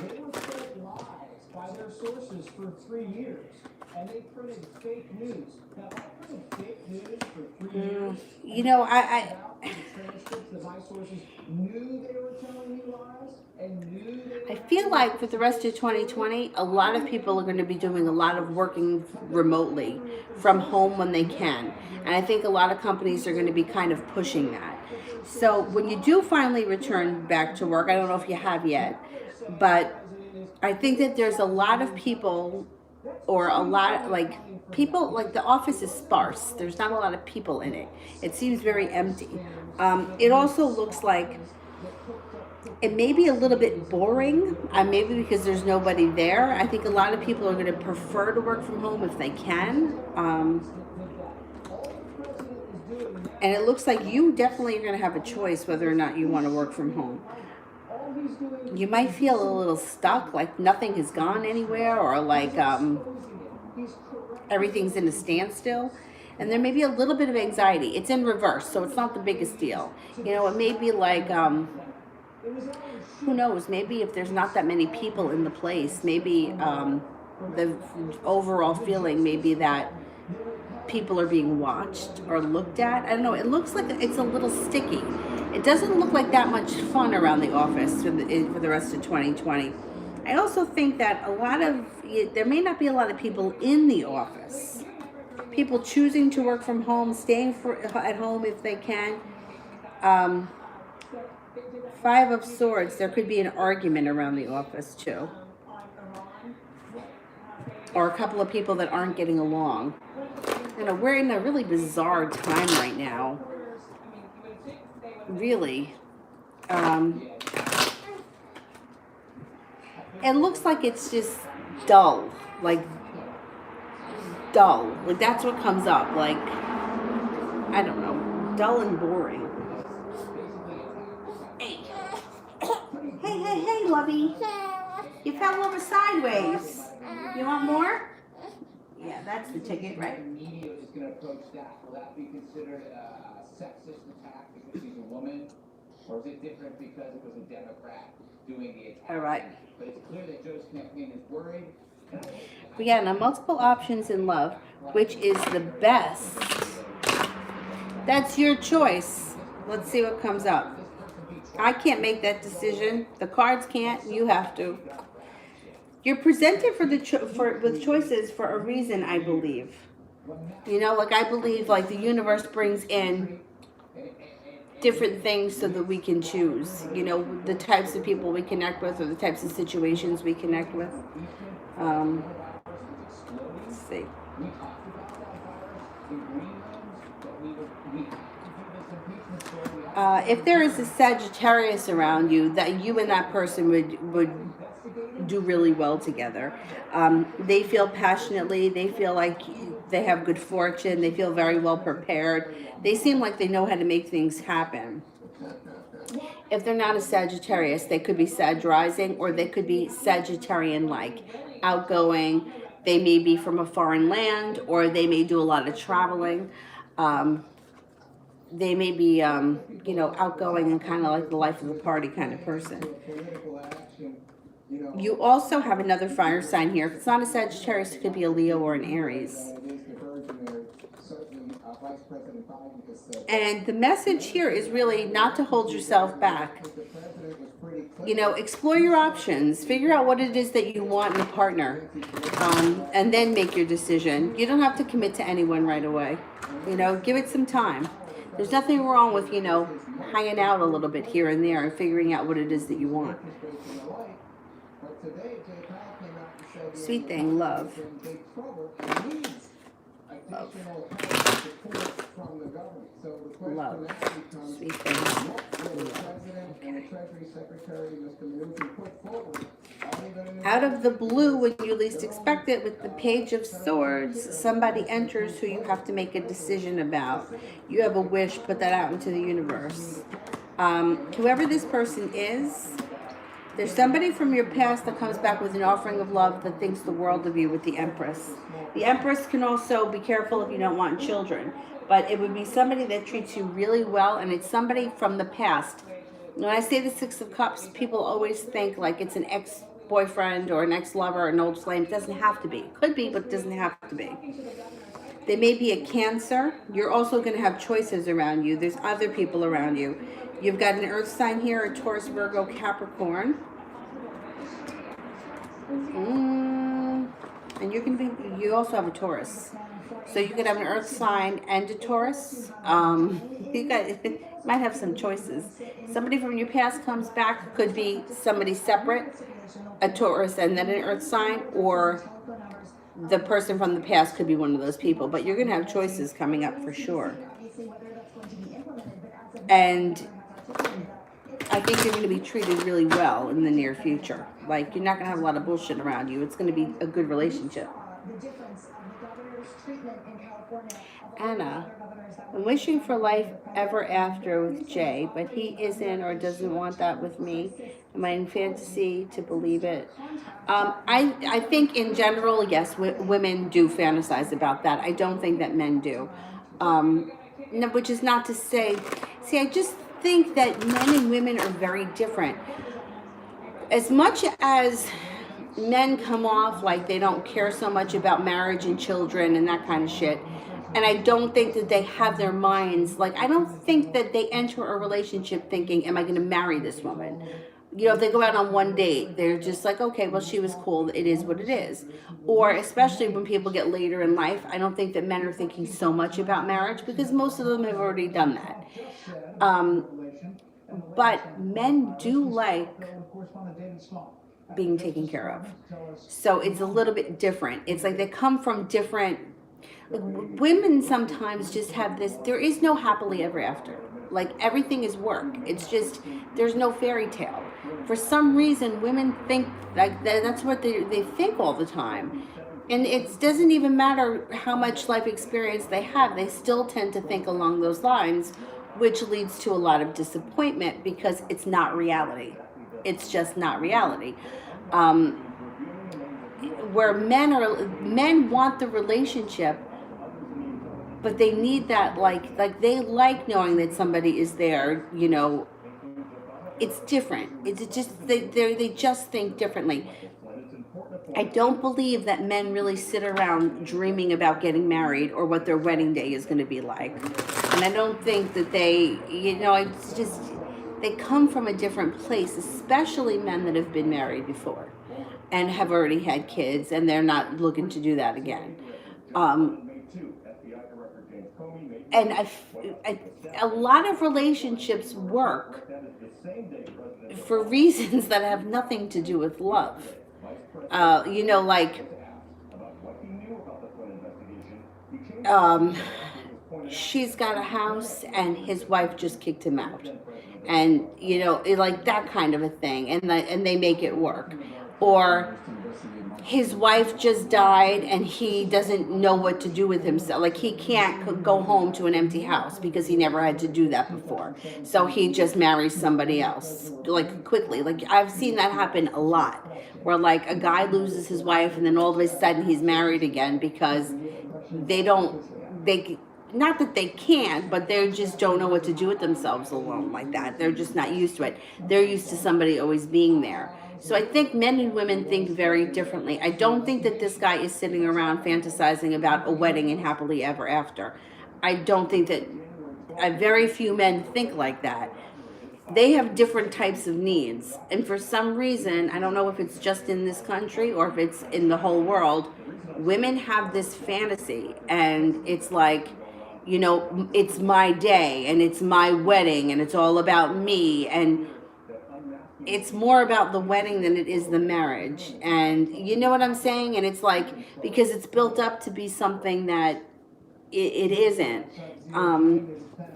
They were fed lies by their sources for 3 years, and they printed fake news. Now, if I printed fake news for 3 years, You know, the transcripts that my sources knew they were telling me lies and knew they were I feel like for the rest of 2020, a lot of people are going to be doing a lot of working remotely from home when they can. And I think a lot of companies are going to be kind of pushing that. So when you do finally return back to work, I don't know if you have yet, but I think that there's a lot of people, or a lot, like people, like the office is sparse. There's not a lot of people in it. It seems very empty. It also looks like it may be a little bit boring, maybe because there's nobody there. I think a lot of people are going to prefer to work from home if they can. And it looks like you definitely are going to have a choice whether or not you want to work from home. You might feel a little stuck, like nothing has gone anywhere, or like everything's in a standstill. And there may be a little bit of anxiety. It's in reverse, so it's not the biggest deal. You know, it may be like, who knows, maybe if there's not that many people in the place, maybe the overall feeling may be that people are being watched or looked at. I don't know, it looks like it's a little sticky. It doesn't look like that much fun around the office for the rest of 2020. I also think that there may not be a lot of people in the office. People choosing to work from home, staying at home if they can. Five of Swords, there could be an argument around the office too. Or a couple of people that aren't getting along. You know, we're in a really bizarre time right now. Really. It looks like it's just dull. Like that's what comes up. Like, I don't know. Dull and boring. Hey, lovey. You fell over sideways. You want more? Yeah, that's the ticket, right? The media is going to approach that. Will that be considered a sexist attack because she's a woman? Or is it different because it was a Democrat doing the attack? All right. But it's clear that Joe's campaign is worried. We got multiple options in love. Which is the best? That's your choice. Let's see what comes up. I can't make that decision. The cards can't. You have to. You're presented with choices for a reason, I believe. You know, like I believe like the universe brings in different things so that we can choose. You know, the types of people we connect with or the types of situations we connect with. Let's see. If there is a Sagittarius around you, that you and that person would do really well together. They feel passionately. They feel like they have good fortune. They feel very well prepared. They seem like they know how to make things happen. If they're not a Sagittarius, they could be Sag rising, or they could be Sagittarian-like, outgoing. They may be from a foreign land, or they may do a lot of traveling. They may be, outgoing and kind of like the life of the party kind of person. You also have another fire sign here. If it's not a Sagittarius, it could be a Leo or an Aries. And the message here is really not to hold yourself back. You know, explore your options. Figure out what it is that you want in a partner. And then make your decision. You don't have to commit to anyone right away. You know, give it some time. There's nothing wrong with, hanging out a little bit here and there and figuring out what it is that you want. Sweet thing, love. Love. Love. Sweet thing. Out of the blue, when you least expect it, with the Page of Swords, somebody enters who you have to make a decision about. You have a wish, put that out into the universe. Whoever this person is, there's somebody from your past that comes back with an offering of love that thinks the world of you with the Empress. The Empress can also be careful if you don't want children, but it would be somebody that treats you really well, and it's somebody from the past. When I say the Six of Cups, people always think like it's an ex-boyfriend or an ex-lover or an old flame. It doesn't have to be. It could be, but it doesn't have to be. They may be a Cancer. You're also going to have choices around you. There's other people around you. You've got an earth sign here, a Taurus, Virgo, Capricorn. And you also have a Taurus. So you could have an earth sign and a Taurus. You might have some choices. Somebody from your past comes back. Could be somebody separate, a Taurus and then an earth sign, or the person from the past could be one of those people. But you're going to have choices coming up for sure. And I think you're going to be treated really well in the near future. Like, you're not going to have a lot of bullshit around you. It's going to be a good relationship. Anna, I'm wishing for life ever after with Jay, but he isn't or doesn't want that with me. Am I in fantasy to believe it? I think in general, yes, women do fantasize about that. I don't think that men do. No, which is not to say, I just think that men and women are very different. As much as men come off like they don't care so much about marriage and children and that kind of shit, and I don't think that they have their minds, like, I don't think that they enter a relationship thinking, am I going to marry this woman? If they go out on one date, they're just like, okay, well, she was cool. It is what it is. Or especially when people get later in life, I don't think that men are thinking so much about marriage because most of them have already done that. But men do like being taken care of. So it's a little bit different. It's like they come from different... Women sometimes just have this, there is no happily ever after. Like, everything is work. It's just, there's no fairy tale. For some reason, women think like that's what they think all the time. And it doesn't even matter how much life experience they have. They still tend to think along those lines, which leads to a lot of disappointment because it's not reality. It's just not reality. Where men want the relationship, but they need that, like they like knowing that somebody is there, It's different. It's just, they just think differently. I don't believe that men really sit around dreaming about getting married or what their wedding day is going to be like. And I don't think that they, it's just, they come from a different place, especially men that have been married before and have already had kids, and they're not looking to do that again. And a lot of relationships work for reasons that have nothing to do with love. She's got a house and his wife just kicked him out. And, like that kind of a thing. And they make it work. Or his wife just died and he doesn't know what to do with himself. Like, he can't go home to an empty house because he never had to do that before. So he just marries somebody else, like, quickly. Like, I've seen that happen a lot, where like a guy loses his wife and then all of a sudden he's married again because not that they can't, but they just don't know what to do with themselves alone like that. They're just not used to it. They're used to somebody always being there. So I think men and women think very differently. I don't think that this guy is sitting around fantasizing about a wedding and happily ever after. I don't think that very few men think like that. They have different types of needs. And for some reason, I don't know if it's just in this country or if it's in the whole world, women have this fantasy. And it's like, you know, it's my day and it's my wedding and it's all about me, and it's more about the wedding than it is the marriage. And you know what I'm saying? And it's like, because it's built up to be something that it isn't.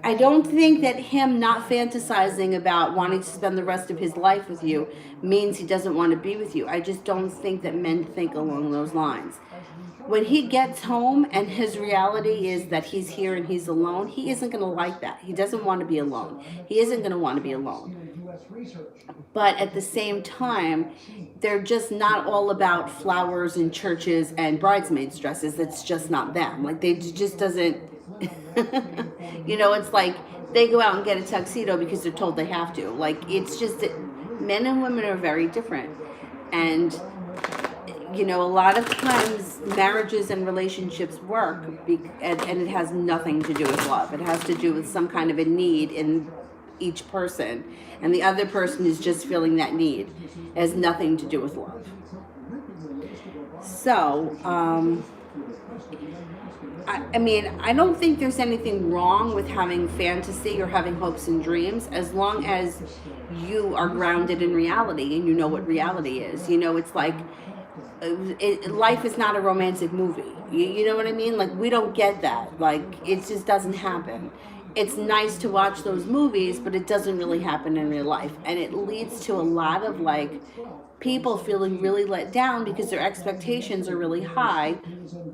I don't think that him not fantasizing about wanting to spend the rest of his life with you means he doesn't want to be with you. I just don't think that men think along those lines. When he gets home and his reality is that he's here and he's alone, he isn't going to like that. He doesn't want to be alone. He isn't going to want to be alone. But at the same time, they're just not all about flowers and churches and bridesmaids dresses. That's just not them. Like, they just doesn't, you know, it's like they go out and get a tuxedo because they're told they have to. Like, it's just that men and women are very different. And, you know, a lot of times marriages and relationships work, and it has nothing to do with love. It has to do with some kind of a need in each person, and the other person is just feeling that need. It has nothing to do with love. So, I mean, I don't think there's anything wrong with having fantasy or having hopes and dreams, as long as you are grounded in reality and you know what reality is. You know, it's like, life is not a romantic movie. You know what I mean? Like, we don't get that. Like, it just doesn't happen. It's nice to watch those movies, but it doesn't really happen in real life. And it leads to a lot of, like, people feeling really let down because their expectations are really high,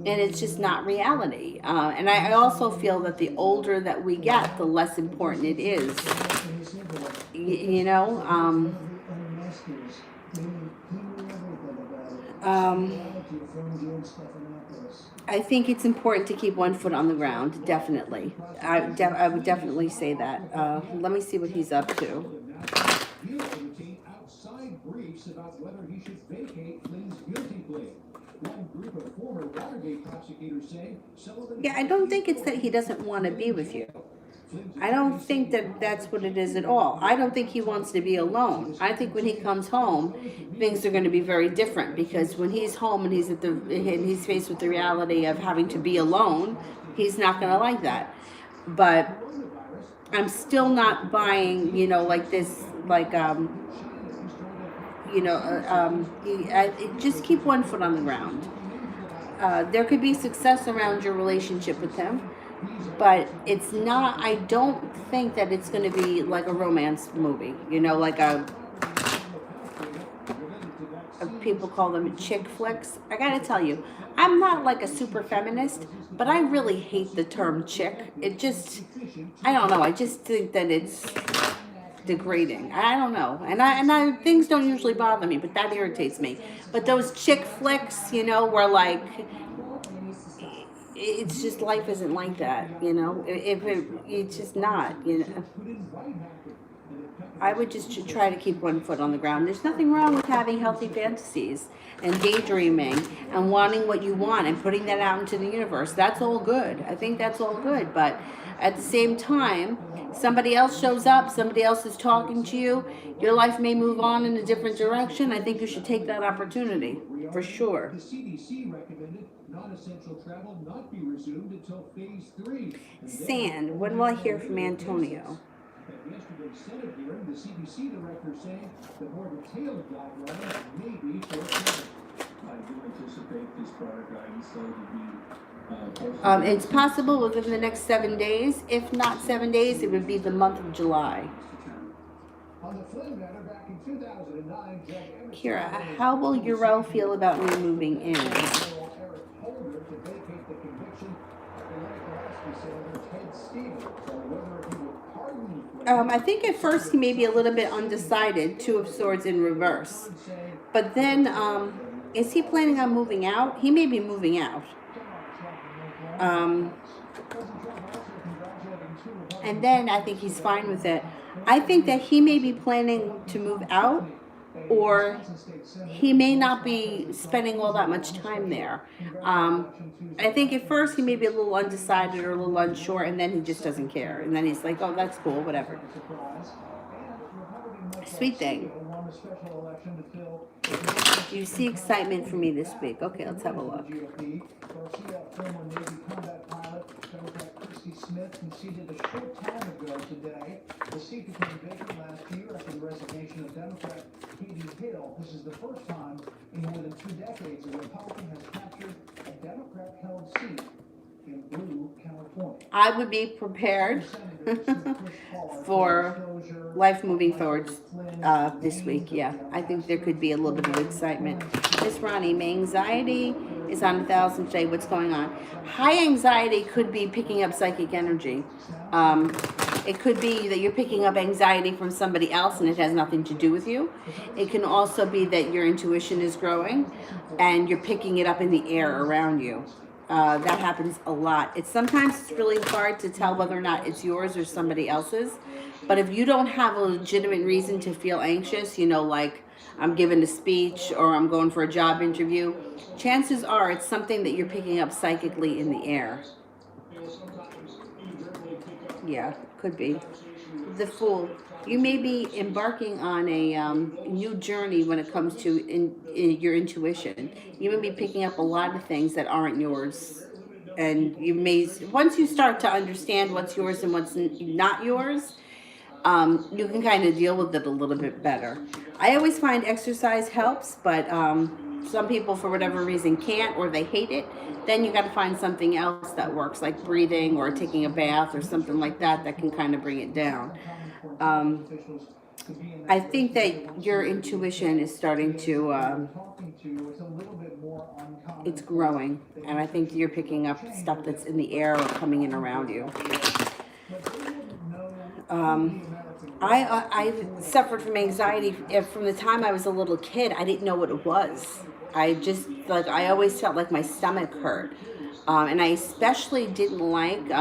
and it's just not reality. And I also feel that the older that we get, the less important it is. You know? I think it's important to keep one foot on the ground, definitely. I would definitely say that. Let me see what he's up to. You entertain outside briefs about whether he should vacate Flynn's guilty plea. One group of former Watergate prosecutors say Sullivan... Yeah, I don't think it's that he doesn't want to be with you. I don't think that that's what it is at all. I don't think he wants to be alone. I think when he comes home, things are going to be very different, because when he's home and he's faced with the reality of having to be alone, he's not going to like that. But I'm still not buying, you know, like this, like, you know, just keep one foot on the ground. There could be success around your relationship with him, but it's not, I don't think that it's going to be like a romance movie, you know, like people call them chick flicks. I gotta tell you, I'm not like a super feminist, but I really hate the term chick. It just, I don't know, I just think that it's degrading. I don't know, and I things don't usually bother me, but that irritates me. But those chick flicks, you know, where like, it's just, life isn't like that, you know. It's just not, you know. I would just try to keep one foot on the ground. There's nothing wrong with having healthy fantasies and daydreaming and wanting what you want and putting that out into the universe. That's all good. I think that's all good. But at the same time, somebody else shows up, somebody else is talking to you, your life may move on in a different direction. I think you should take that opportunity, for sure. The CDC recommended non-essential travel not be resumed until phase 3. Sand, when will I hear from Antonio? At yesterday's Senate hearing, the CDC director saying the more detailed guidelines may be forthcoming. I do anticipate this prior guidance though to be It's possible within the next 7 days. If not 7 days, it would be the month of July. On the Flynn matter back in 2009, Judge Emerson... Kira, how will Uriel feel about me moving in? Eric Holder to vacate the conviction of Atlantic Senator Ted Stevens on whether he would pardon... I think at first he may be a little bit undecided, Two of Swords in reverse. But then, is he planning on moving out? He may be moving out. And then I think he's fine with it. I think that he may be planning to move out, or he may not be spending all that much time there. I think at first he may be a little undecided or a little unsure, and then he just doesn't care. And then he's like, oh, that's cool, whatever. Sweet thing. Do you see excitement for me this week? Okay, let's have a look. Tracy Smith conceded a short time ago today. The seat became vacant last year after the resignation of Democrat Katie Hill. This is the first time in more than 2 decades a Republican has captured a Democrat-held seat in blue California. I would be prepared for life moving forward this week. Yeah, I think there could be a little bit of excitement. Miss Ronnie, my anxiety is on 1,000 today. What's going on? High anxiety could be picking up psychic energy. It could be that you're picking up anxiety from somebody else and it has nothing to do with you. It can also be that your intuition is growing and you're picking it up in the air around you. That happens a lot. Sometimes it's really hard to tell whether or not it's yours or somebody else's. But if you don't have a legitimate reason to feel anxious, you know, like I'm giving a speech or I'm going for a job interview, chances are it's something that you're picking up psychically in the air. Yeah, could be. The Fool. You may be embarking on a new journey when it comes to your intuition. You may be picking up a lot of things that aren't yours. And you may, once you start to understand what's yours and what's not yours, you can kind of deal with it a little bit better. I always find exercise helps, but some people, for whatever reason, can't or they hate it. Then you got to find something else that works, like breathing or taking a bath or something like that can kind of bring it down. I think that your intuition is starting to, it's growing. And I think you're picking up stuff that's in the air or coming in around you. I suffered from anxiety from the time I was a little kid. I didn't know what it was. I always felt like my stomach hurt. And I especially didn't like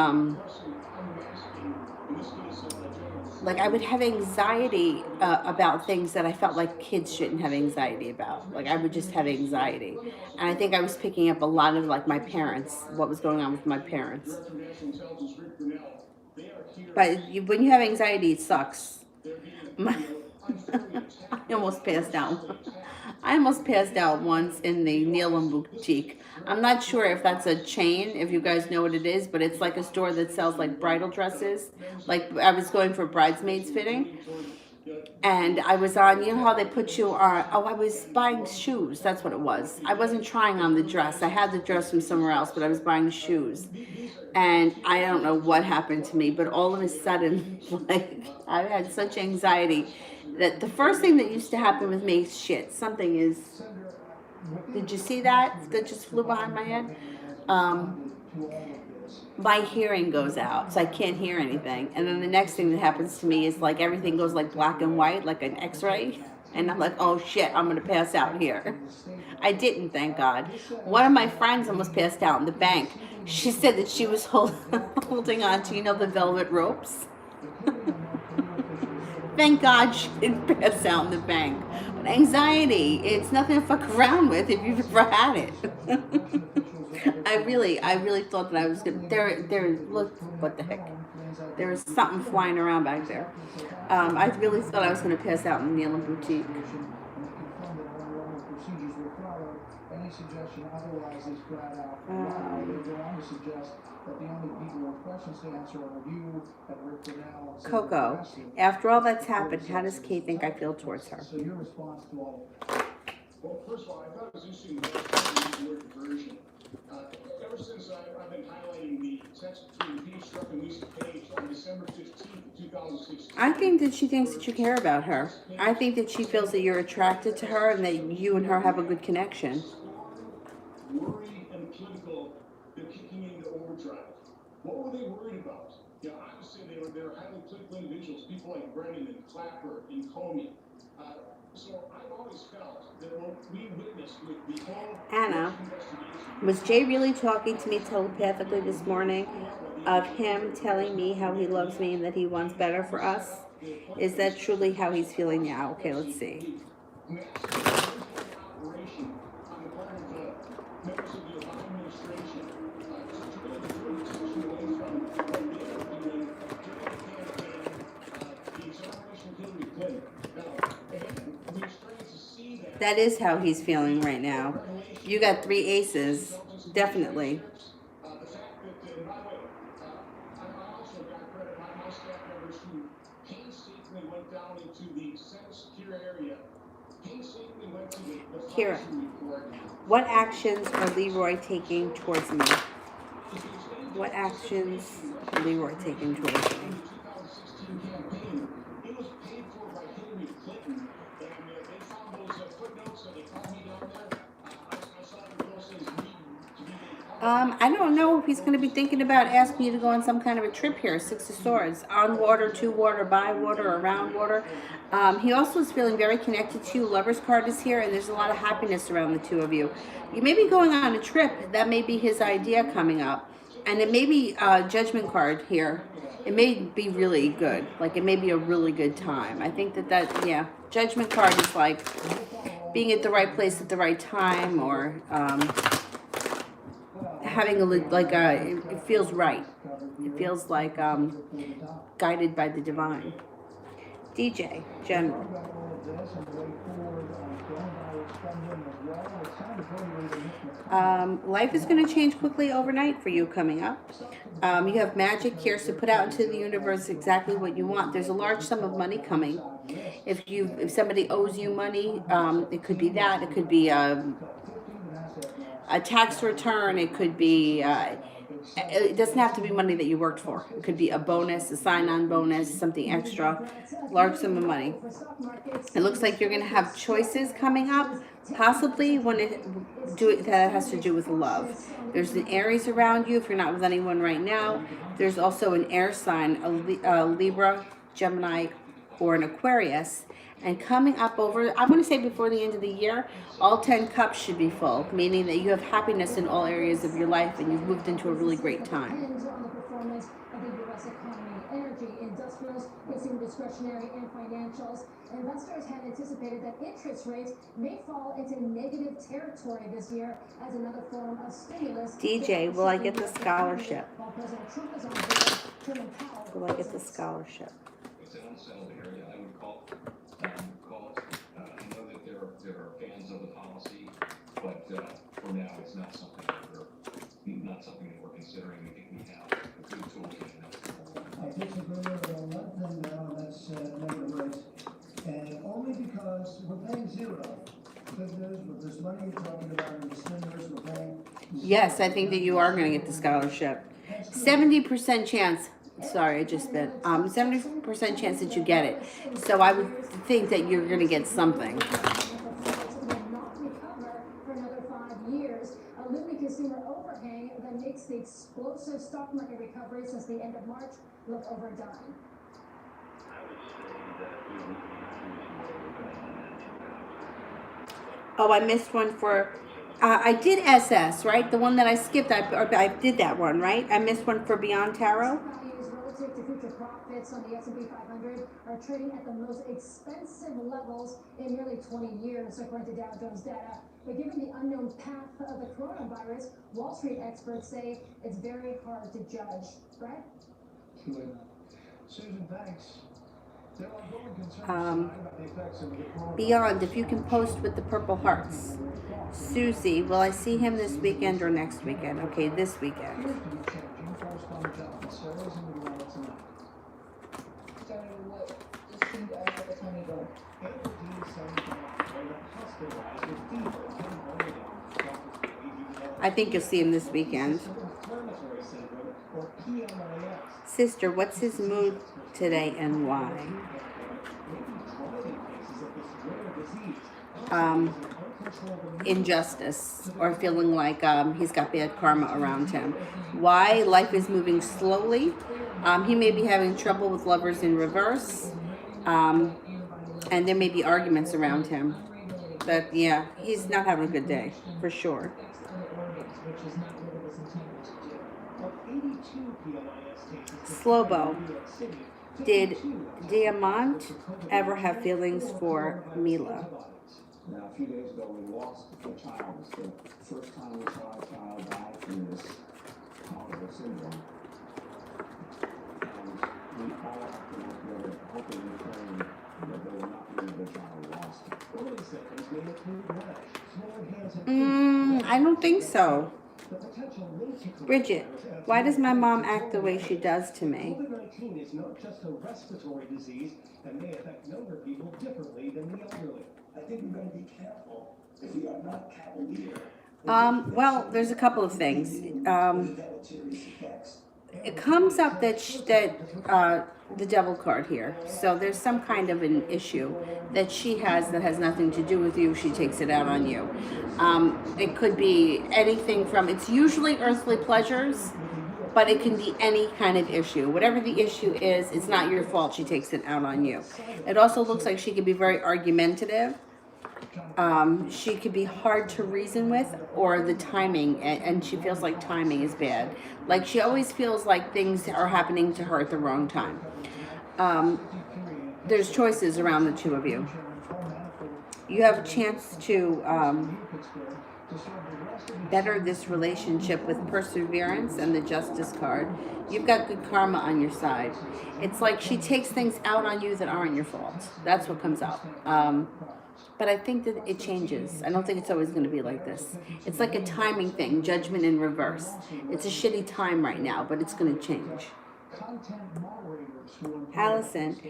I would have anxiety about things that I felt like kids shouldn't have anxiety about. Like I would just have anxiety. And I think I was picking up a lot of like my parents, what was going on with my parents. But when you have anxiety, it sucks. I almost passed out. I almost passed out once in the Neil and Boutique. I'm not sure if that's a chain, if you guys know what it is, but it's like a store that sells like bridal dresses. Like I was going for bridesmaids fitting. And I was on, you know how they put you on, I was buying shoes. That's what it was. I wasn't trying on the dress. I had the dress from somewhere else, but I was buying shoes. And I don't know what happened to me, but all of a sudden, like, I had such anxiety that the first thing that used to happen with me, something is, did you see that just flew behind my head? My hearing goes out, so I can't hear anything. And then the next thing that happens to me is like everything goes like black and white, like an x-ray. And I'm like, oh shit, I'm going to pass out here. I didn't, thank God. One of my friends almost passed out in the bank. She said that she was holding on to, the velvet ropes. Thank God she didn't pass out in the bank. But anxiety, it's nothing to fuck around with if you've ever had it. I really thought that I was good. Look, what the heck? There was something flying around back there. I really thought I was going to pass out in the Neil and Boutique. Coco, after all that's happened, how does Kate think I feel towards her? So your response to all Well, first of all, I thought it was interesting that you word conversion. Ever since I've been highlighting the text between Pete Struck and Lisa Page on December 15th, 2016. I think that she thinks that you care about her. I think that she feels that you're attracted to her and that you and her have a good connection. Worry and political, they're kicking into overdrive. What were they worried about? Obviously they were highly political individuals, people like Brennan and Clapper and Comey. So I've always felt that what we witnessed with the whole Anna, was Jay really talking to me telepathically this morning of him telling me how he loves me and that he wants better for us? Is that truly how he's feeling now? Okay, let's see. That is how he's feeling right now. You got 3 aces, definitely. Kira, what actions are Leroy taking towards me? What actions is Leroy taking towards me? 2016 campaign, it was paid for by Hillary Clinton, and they found those footnotes, and they called me down there. I saw the bill says need to be made. I don't know if he's going to be thinking about asking you to go on some kind of a trip here. Six of Swords, on water, to water, by water, around water. He also is feeling very connected to you. Lover's card is here, and there's a lot of happiness around the two of you. You may be going on a trip. That may be his idea coming up. And it may be a Judgment card here. It may be really good. Like, it may be a really good time. I think that, yeah, Judgment card is like being at the right place at the right time, or having it feels right. It feels like guided by the divine. DJ, General. Life is going to change quickly overnight for you coming up. You have magic here, so put out into the universe exactly what you want. There's a large sum of money coming. If somebody owes you money, it could be that. It could be a tax return. It could be, it doesn't have to be money that you worked for. It could be a bonus, a sign-on bonus, something extra, large sum of money. It looks like you're going to have choices coming up, possibly when that has to do with love. There's an Aries around you if you're not with anyone right now. There's also an air sign, a Libra, Gemini, or an Aquarius. And coming up I'm going to say before the end of the year, all 10 cups should be full, meaning that you have happiness in all areas of your life and you've moved into a really great time. On the performance of the U.S. economy, energy, industrials, consumer discretionary, and financials. Investors had anticipated that interest rates may fall into negative territory this year as another form of stimulus. DJ, will I get the scholarship? While President Trump is on board, Chairman Powell. Will I get the scholarship? It's an unsettled area, I would call it. I know that there are fans of the policy, but for now, it's not something that we're considering. We think we have a good tool in I disagree with a let them down, that's negative rates. And only because we're paying zero. Good news, with this money you're talking about in the stimulus, we're paying. Yes, I think that you are going to get the scholarship. 70% chance. Sorry, I just spit. 70% chance that you get it. So I would think that you're going to get something. A looming consumer overhang that makes the explosive stock market recovery since the end of March look overdone. Oh, I missed one for... I did SS, right? The one that I skipped. I did that one, right? I missed one for Beyond Tarot. Values relative to future profits on the S&P 500 are trading at the most expensive levels in nearly 20 years, according to Dow Jones data. But given the unknown path of the coronavirus, Wall Street experts say it's very hard to judge. Brad? Susan, thanks. There are growing concerns about the effects of the coronavirus. Beyond, if you can post with the purple hearts. Susie, will I see him this weekend or next weekend? Okay, this weekend. I think you'll see him this weekend. Sister, what's his mood today and why? Injustice, or feeling like he's got bad karma around him. Why? Life is moving slowly. He may be having trouble with lovers in reverse. And there may be arguments around him. But yeah, he's not having a good day, for sure. Slobo, did Diamant ever have feelings for Mila? Now, a few days ago, we lost a child. It's the first time we saw a child die from this horrible syndrome. And we all have to work together, hoping and praying that there will not be another child lost. I don't think so. Bridget, why does my mom act the way she does to me? COVID-19 is not just a respiratory disease and may affect younger people differently than the elderly. I think we better be careful if we are not cavalier. Well, there's a couple of things. Deleterious effects. It comes up that the devil card here. So there's some kind of an issue that she has that has nothing to do with you. She takes it out on you. It could be anything from, it's usually earthly pleasures, but it can be any kind of issue. Whatever the issue is, it's not your fault. She takes it out on you. It also looks like she could be very argumentative. She could be hard to reason with, or the timing, and she feels like timing is bad. Like she always feels like things are happening to her at the wrong time. There's choices around the two of you. You have a chance to better this relationship with perseverance and the justice card. You've got good karma on your side. It's like she takes things out on you that aren't your fault. That's what comes out. But I think that it changes. I don't think it's always going to be like this. It's like a timing thing, judgment in reverse. It's a shitty time right now, but it's going to change. Allison,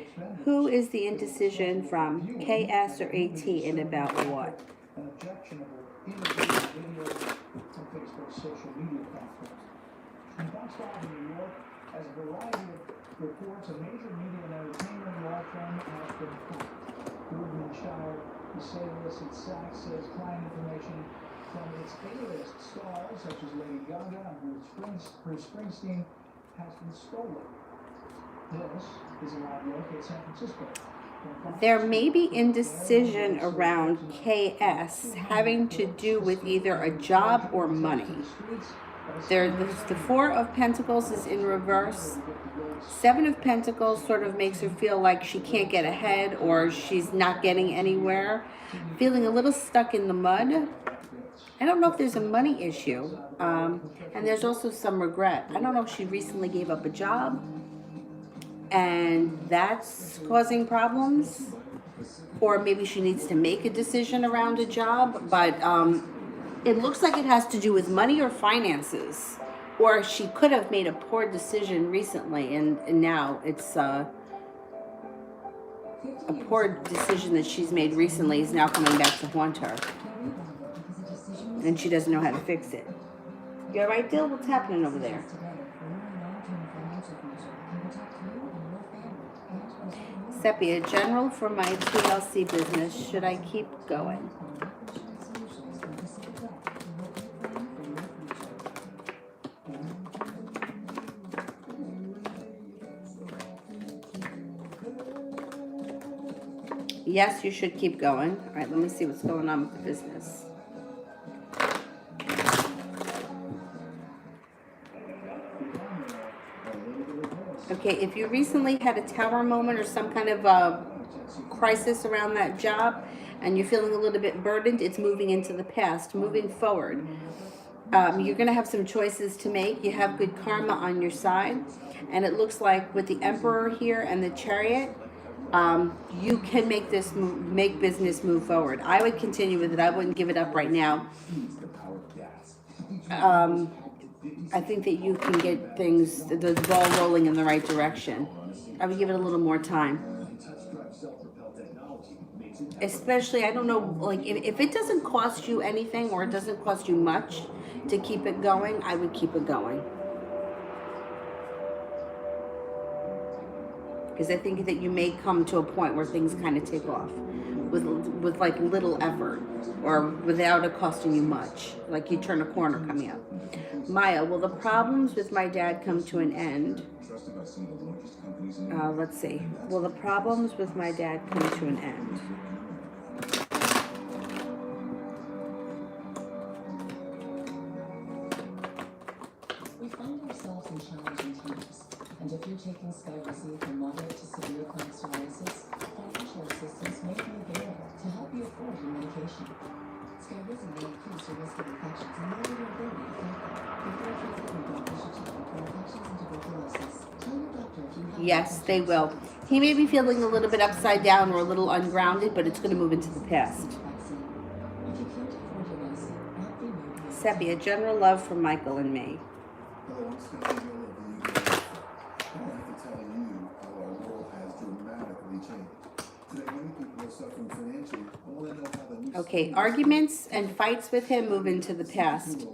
who is the indecision from KS or AT and about what? An objectionable, innovative video on Facebook social media platforms. In Buckspot, New York, as a variety of reports, a major media and entertainment law firm has been caught. Goodman Shower, the sale illicit Saks says client information from its A-list stars, such as Lady Gaga and Bruce Springsteen, has been stolen. This is a live look at San Francisco. There may be indecision around KS having to do with either a job or money. There's the Four of Pentacles is in reverse. Seven of Pentacles sort of makes her feel like she can't get ahead or she's not getting anywhere. Feeling a little stuck in the mud. I don't know if there's a money issue. And there's also some regret. I don't know if she recently gave up a job and that's causing problems. Or maybe she needs to make a decision around a job. But it looks like it has to do with money or finances. Or she could have made a poor decision recently, and now it's a poor decision that she's made recently is now coming back to haunt her. And she doesn't know how to fix it. You all right, Dill? What's happening over there? Sepia, general for my TLC business. Should I keep going? Yes, you should keep going. All right, let me see what's going on with the business. Okay, if you recently had a tower moment or some kind of a crisis around that job and you're feeling a little bit burdened, it's moving into the past, moving forward. You're going to have some choices to make. You have good karma on your side. And it looks like with the Emperor here and the Chariot, you can make business move forward. I would continue with it. I wouldn't give it up right now. I think that you can get things, the ball rolling in the right direction. I would give it a little more time. Especially, I don't know, like if it doesn't cost you anything or it doesn't cost you much to keep it going, I would keep it going. Because I think that you may come to a point where things kind of take off with like little effort or without it costing you much. Like you turn a corner coming up. Maya, will the problems with my dad come to an end? Let's see. Will the problems with my dad come to an end? We find ourselves in challenging times, and if you're taking Skyrizi for moderate to severe chronic psoriasis, financial assistance may be available to help you afford your medication. Skyrizi may increase your risk of infections and lower your ability to fight them. Before treatment, doctors should check for infections and tuberculosis. Tell your doctor if you have... Yes, they will. He may be feeling a little bit upside down or a little ungrounded, but it's going to move into the past. Sepia, general love for Michael and me. Hello, I'm Stephen Miller of the UK. I'd like to tell you how our world has dramatically changed. Today, many people are suffering financially, but more then they'll have a new Okay, school. arguments and fights with him move into the past.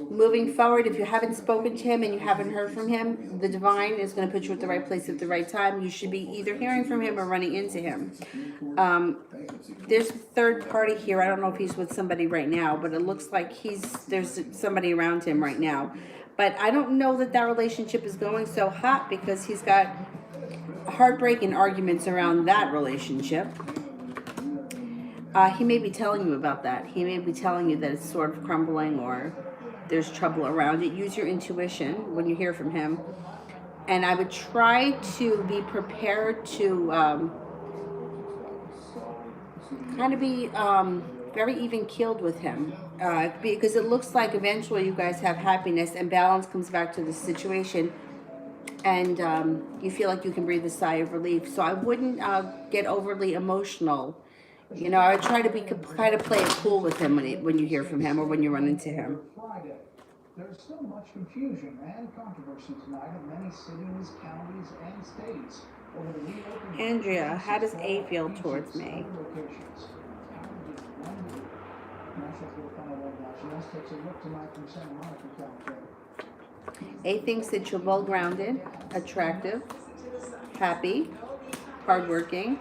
Moving forward, if you haven't spoken to him and you haven't heard from him, the divine is going to put you at the right place at the right time. You should be either hearing from him or running into him. There's a third party here. I don't know if he's with somebody right now, but it looks like there's somebody around him right now. But I don't know that that relationship is going so hot because he's got heartbreaking arguments around that relationship. He may be telling you about that. He may be telling you that it's sort of crumbling or there's trouble around it. Use your intuition when you hear from him. And I would try to be prepared to kind of be very even-keeled with him. Because it looks like eventually you guys have happiness and balance comes back to the situation. And you feel like you can breathe a sigh of relief. So I wouldn't get overly emotional. You know, I would try to be kind of play it cool with him when you hear from him or when you run into him. Friday. There's still much confusion and controversy tonight in many cities, counties, and states over the reopening. Andrea, how does A feel towards me? Takes a look tonight from Santa Monica, California. A thinks that you're well-grounded, attractive, happy, hardworking,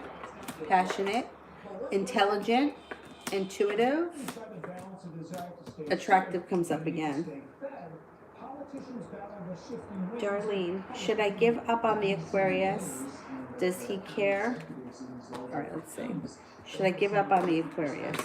passionate, intelligent, intuitive. Attractive comes up again. Darlene, should I give up on the Aquarius? Does he care? All right, let's see. Should I give up on the Aquarius?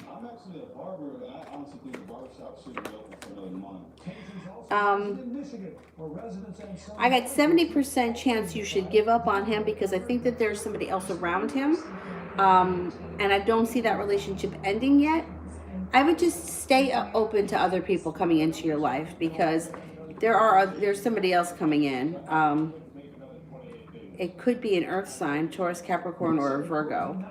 I'm actually a barber, and I honestly think the barbershop should be open for another month. I got 70% chance you should give up on him because I think that there's somebody else around him. And I don't see that relationship ending yet. I would just stay open to other people coming into your life because there's somebody else coming in. It could be an earth sign, Taurus, Capricorn, or a Virgo.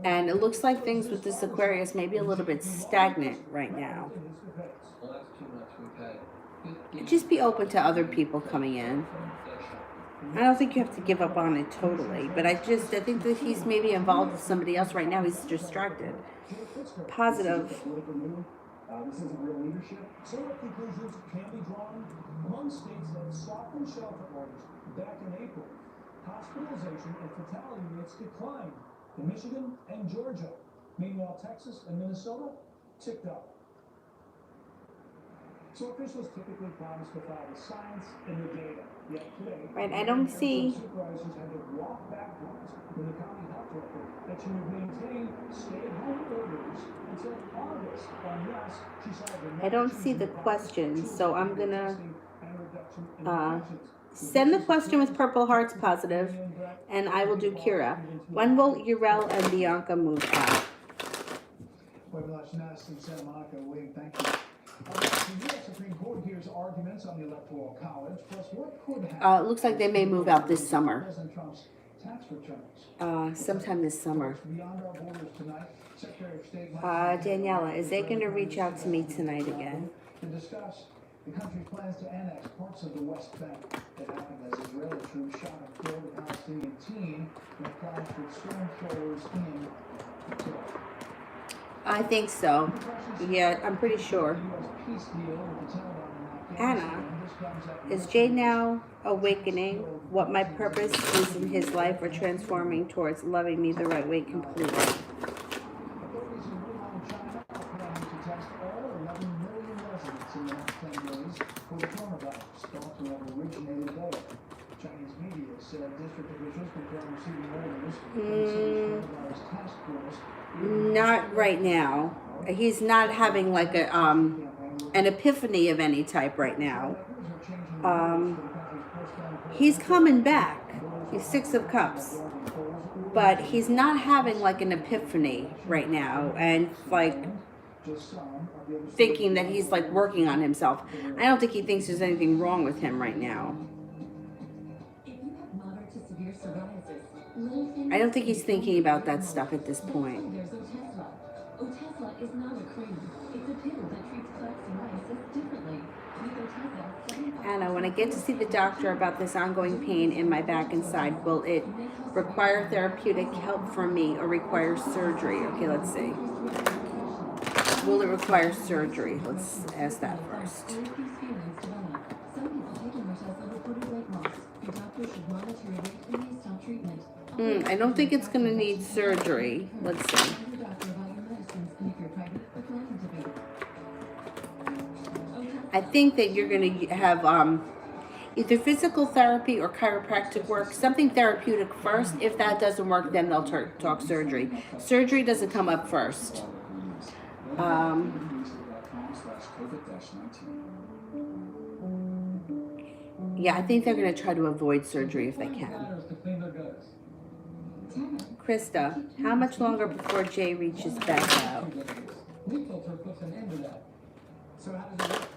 And it looks like things with this Aquarius may be a little bit stagnant right now. Well, that's too much. We've had Just be open to other people coming in. I don't think you have to give up on it totally, but I think that he's maybe involved with somebody else right now. He's distracted. Positive. This isn't real leadership. Similar conclusions can be drawn among states that softened shelter orders back in April. Hospitalization and fatality rates declined in Michigan and Georgia. Meanwhile, Texas and Minnesota ticked up. So officials typically promise to follow the science and the data. Yet today, Right, I don't see. supervisors had to walk backwards when the county health director that she would maintain stay-at-home orders until August, unless she saw the I don't see the question, so I'm gonna send the question with purple hearts positive, and I will do Kira. When will Urel and Bianca move out? Puebla, Shnas, and Santa Monica, William, thank you. The U.S. Supreme Court hears arguments on the Electoral College, plus what could happen. It looks like they may move out this summer. President Trump's tax returns. Sometime this summer. Beyond our borders tonight, Secretary of State Mike Daniela, is they gonna reach out to me tonight again? to discuss the country's plans to annex parts of the West Bank. That happened as Israeli troops shot and killed a Palestinian teen in a clash with storm throwers in Qatar. I think so. Yeah, I'm pretty sure. U.S. peace deal with the Taliban in Anna, Afghanistan. This comes after is Jay now awakening what my purpose is in his life or transforming towards loving me the right way completely? Authorities in Wuhan, China, are planning to test all 11 million residents in the next 10 days for the coronavirus, thought to have originated there. Chinese media said district officials confirmed receiving orders from the city's coronavirus task force. Not right now. He's not having like an epiphany of any type right now. He's coming back. He's 6 of Cups. But he's not having like an epiphany right now and like thinking that he's like working on himself. I don't think he thinks there's anything wrong with him right now. If you have moderate to severe psoriasis, I don't think he's thinking about that stuff at this point. There's Otezla. Otezla is not a cream. It's Anna, when I get to see the doctor about this ongoing pain in my back and side, will it require therapeutic help from me or require surgery? Okay, let's see. Will it require surgery? Let's ask that first. Some people taking their tests have reported weight loss. Your doctor should monitor your weight and may stop treatment. I don't think it's going to need surgery. Let's see. Tell your doctor about your medicines and if you're pregnant or planning to be. I think that you're going to have either physical therapy or chiropractic work, something therapeutic first. If that doesn't work, then they'll talk surgery. Surgery doesn't come up first. Yeah, I think they're going to try to avoid surgery if they can. Krista, how much longer before Jay reaches back out? Leaf filter puts an end to that. So how does it work?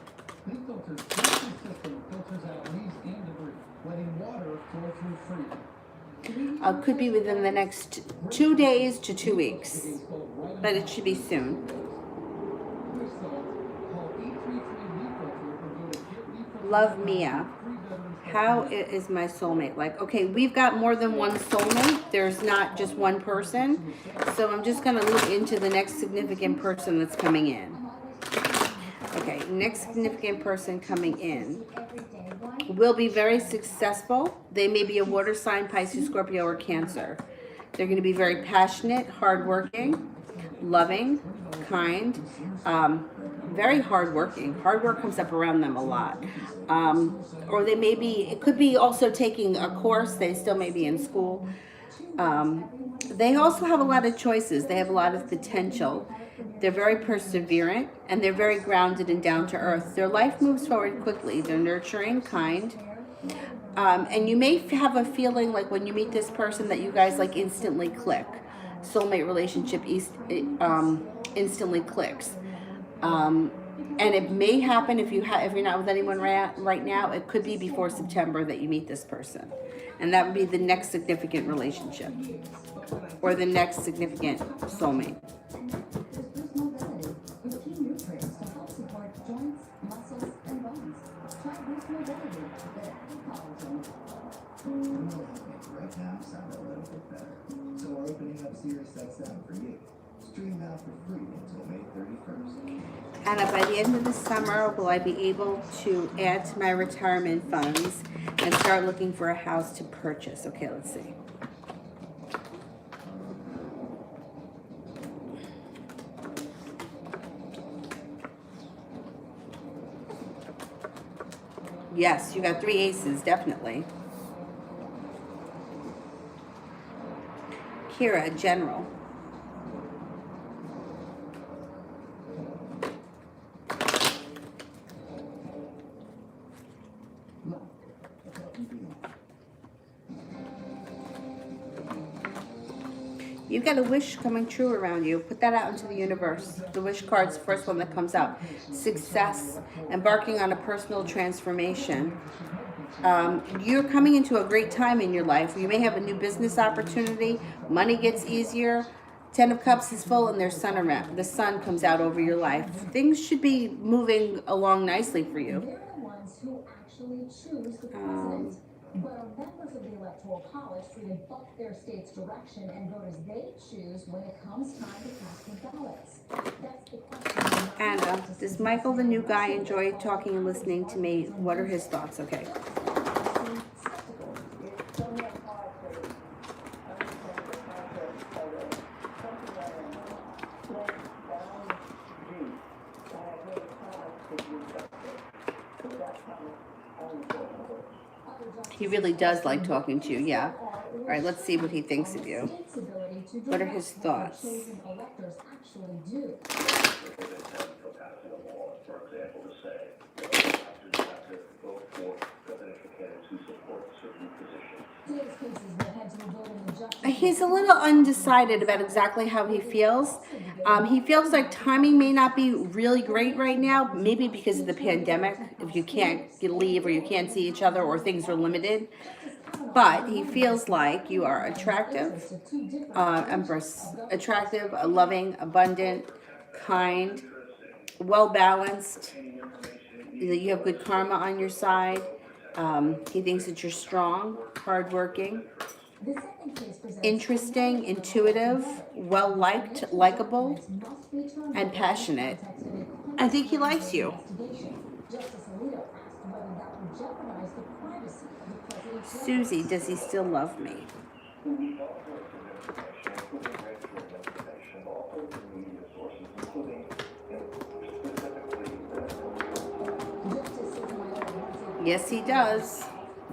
Leaf filter's system filters out leaves and debris, letting water flow through freely. Could be within the next 2 days to 2 weeks, but it should be soon. Love Mia. How is my soulmate like? Okay, we've got more than one soulmate. There's not just one person. So I'm just going to look into the next significant person that's coming in. Okay, next significant person coming in will be very successful. They may be a water sign, Pisces, Scorpio, or Cancer. They're going to be very passionate, hardworking, loving, kind, very hardworking. Hard work comes up around them a lot. Or they may be, it could be also taking a course. They still may be in school. They also have a lot of choices. They have a lot of potential. They're very perseverant, and they're very grounded and down to earth. Their life moves forward quickly. They're nurturing, kind. And you may have a feeling like when you meet this person that you guys like instantly click. Soulmate relationship instantly clicks. And it may happen if you're not with anyone right now. It could be before September that you meet this person, and that would be the next significant relationship or the next significant soulmate. Right now, sound a little bit better. So we're opening up Sirius XM for you. Stream now for free until May 31st. Anna, by the end of the summer, will I be able to add to my retirement funds and start looking for a house to purchase? Okay, let's see. Yes, you got 3 aces, definitely. Kira, general. You got a wish coming true around you. Put that out into the universe. The wish card's the first one that comes out. Success, embarking on a personal transformation. You're coming into a great time in your life. You may have a new business opportunity. Money gets easier. 10 of Cups is full and there's sun around. The sun comes out over your life. Things should be moving along nicely for you. They're the ones who actually choose the president. But are members of the Electoral College free to buck their state's direction and vote as they choose when it comes time to cast the ballots? That's the question. Anna, does Michael, the new guy, enjoy talking and listening to me? What are his thoughts? Okay. He really does like talking to you, yeah. All right, let's see what he thinks of you. What are his thoughts? For example, to say, doctors have to vote for presidential candidates who support certain positions. He's a little undecided about exactly how he feels. He feels like timing may not be really great right now, maybe because of the pandemic, if you can't leave or you can't see each other or things are limited. But he feels like you are attractive, Empress, attractive, loving, abundant, kind, well-balanced. that you have good karma on your side. He thinks that you're strong, hardworking, The second case presents interesting, intuitive, well-liked, likable, and passionate. I think he likes you. Justice Alito asked whether that would jeopardize the privacy of the president's Susie, does he still love me? We all work with information, including registered information, also from media sources, including specifically Yes, he does.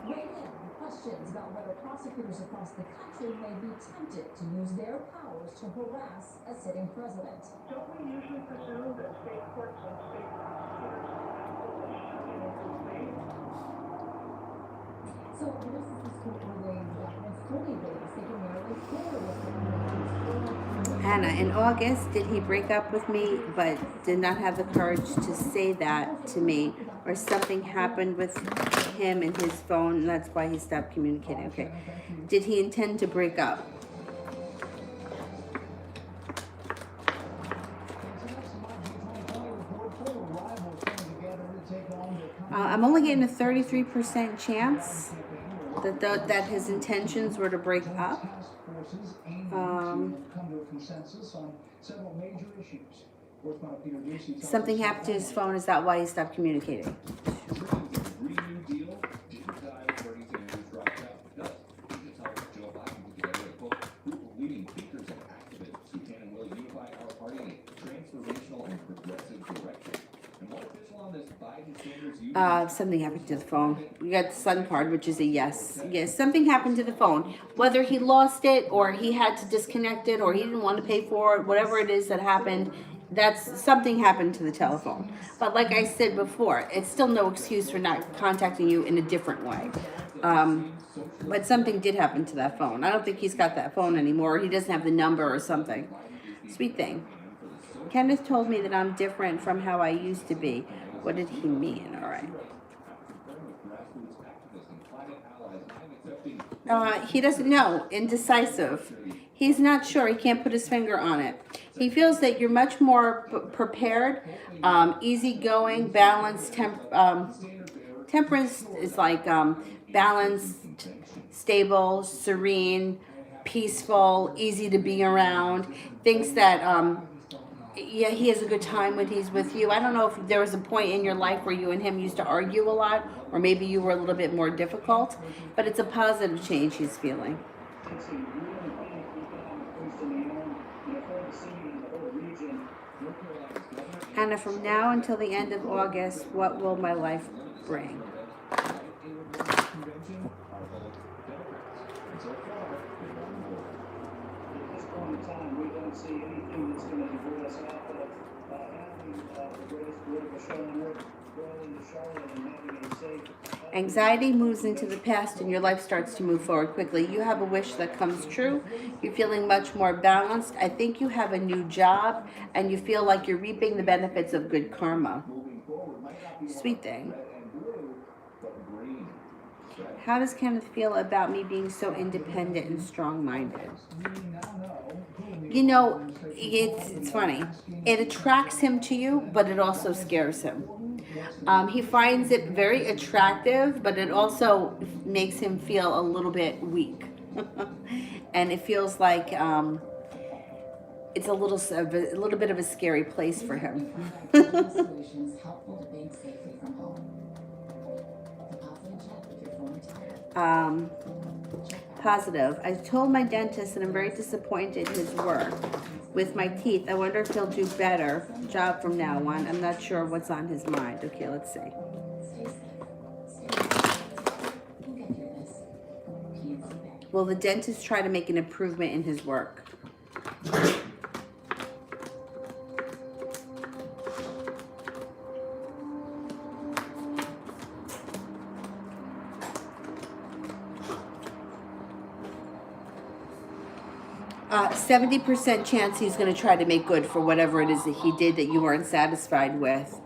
weigh in on questions about whether prosecutors across the country may be tempted to use their powers to harass a sitting president. Don't we usually presume that state courts and state prosecutors act in good faith? So this is the school where they got fully waived, thinking merely clear with Hannah, in August, did he break up with me but did not have the courage to say that to me, or something happened with him and his phone and that's why he stopped communicating? Okay. Did he intend to break up? I'm only getting a 33% chance that his intentions were to break up. Something happened to his phone. Is that why he stopped communicating? Green New Deal didn't die when Bernie Sanders dropped out. It does. It helped Joe Biden put together a book, group of leading thinkers and activists who can and will unify our party in a transformational and progressive direction. And one official on this Biden-Sanders Something happened to the phone. We got the sun card, which is a yes. Yes, something happened to the phone. Whether he lost it or he had to disconnect it or he didn't want to pay for it, whatever it is that happened, that's something happened to the telephone. But like I said before, it's still no excuse for not contacting you in a different way. But something did happen to that phone. I don't think he's got that phone anymore. He doesn't have the number or something. Sweet thing. Kenneth told me that I'm different from how I used to be. What did he mean? All right. He doesn't know. Indecisive. He's not sure. He can't put his finger on it. He feels that you're much more prepared, easygoing, balanced. Temperance is like balanced, stable, serene, peaceful, easy to be around. Thinks that yeah, he has a good time when he's with you. I don't know if there was a point in your life where you and him used to argue a lot, or maybe you were a little bit more difficult, but it's a positive change he's feeling. Anna, from now until the end of August, what will my life bring? See anything that's going to divert us off of having the greatest political show on earth, going into Charlotte and having a safe. Anxiety moves into the past and your life starts to move forward quickly. You have a wish that comes true. You're feeling much more balanced. I think you have a new job and you feel like you're reaping the benefits of good karma. Sweet thing. How does Kenneth feel about me being so independent and strong-minded? You know, it's funny. It attracts him to you, but it also scares him. He finds it very attractive, but it also makes him feel a little bit weak. And it feels like it's a little bit of a scary place for him. Positive. I told my dentist that I'm very disappointed in his work with my teeth. I wonder if he'll do better job from now on. I'm not sure what's on his mind. Okay, let's see. Will the dentist try to make an improvement in his work? 70% chance he's going to try to make good for whatever it is that he did that you weren't satisfied with.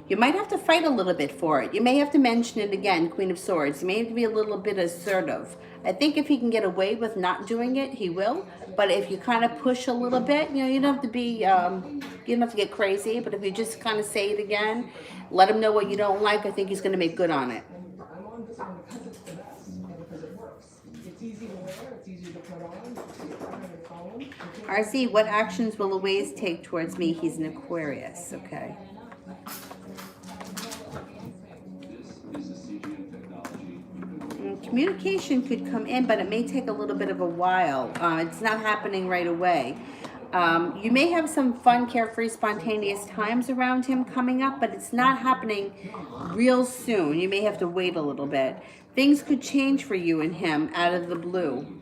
You might have to fight a little bit for it. You may have to mention it again, Queen of Swords. You may have to be a little bit assertive. I think if he can get away with not doing it, he will. But if you kind of push a little bit, you know, you don't have to be, you don't have to get crazy. But if you just kind of say it again, let him know what you don't like, I think he's going to make good on it. I'm on this one because it's the best and because it works. It's easy to wear, it's easy to put on, it's on your phone. RZ, what actions will Louise take towards me? He's an Aquarius, okay. Communication could come in, but it may take a little bit of a while. It's not happening right away. You may have some fun, carefree, spontaneous times around him coming up, but it's not happening real soon. You may have to wait a little bit. Things could change for you and him out of the blue.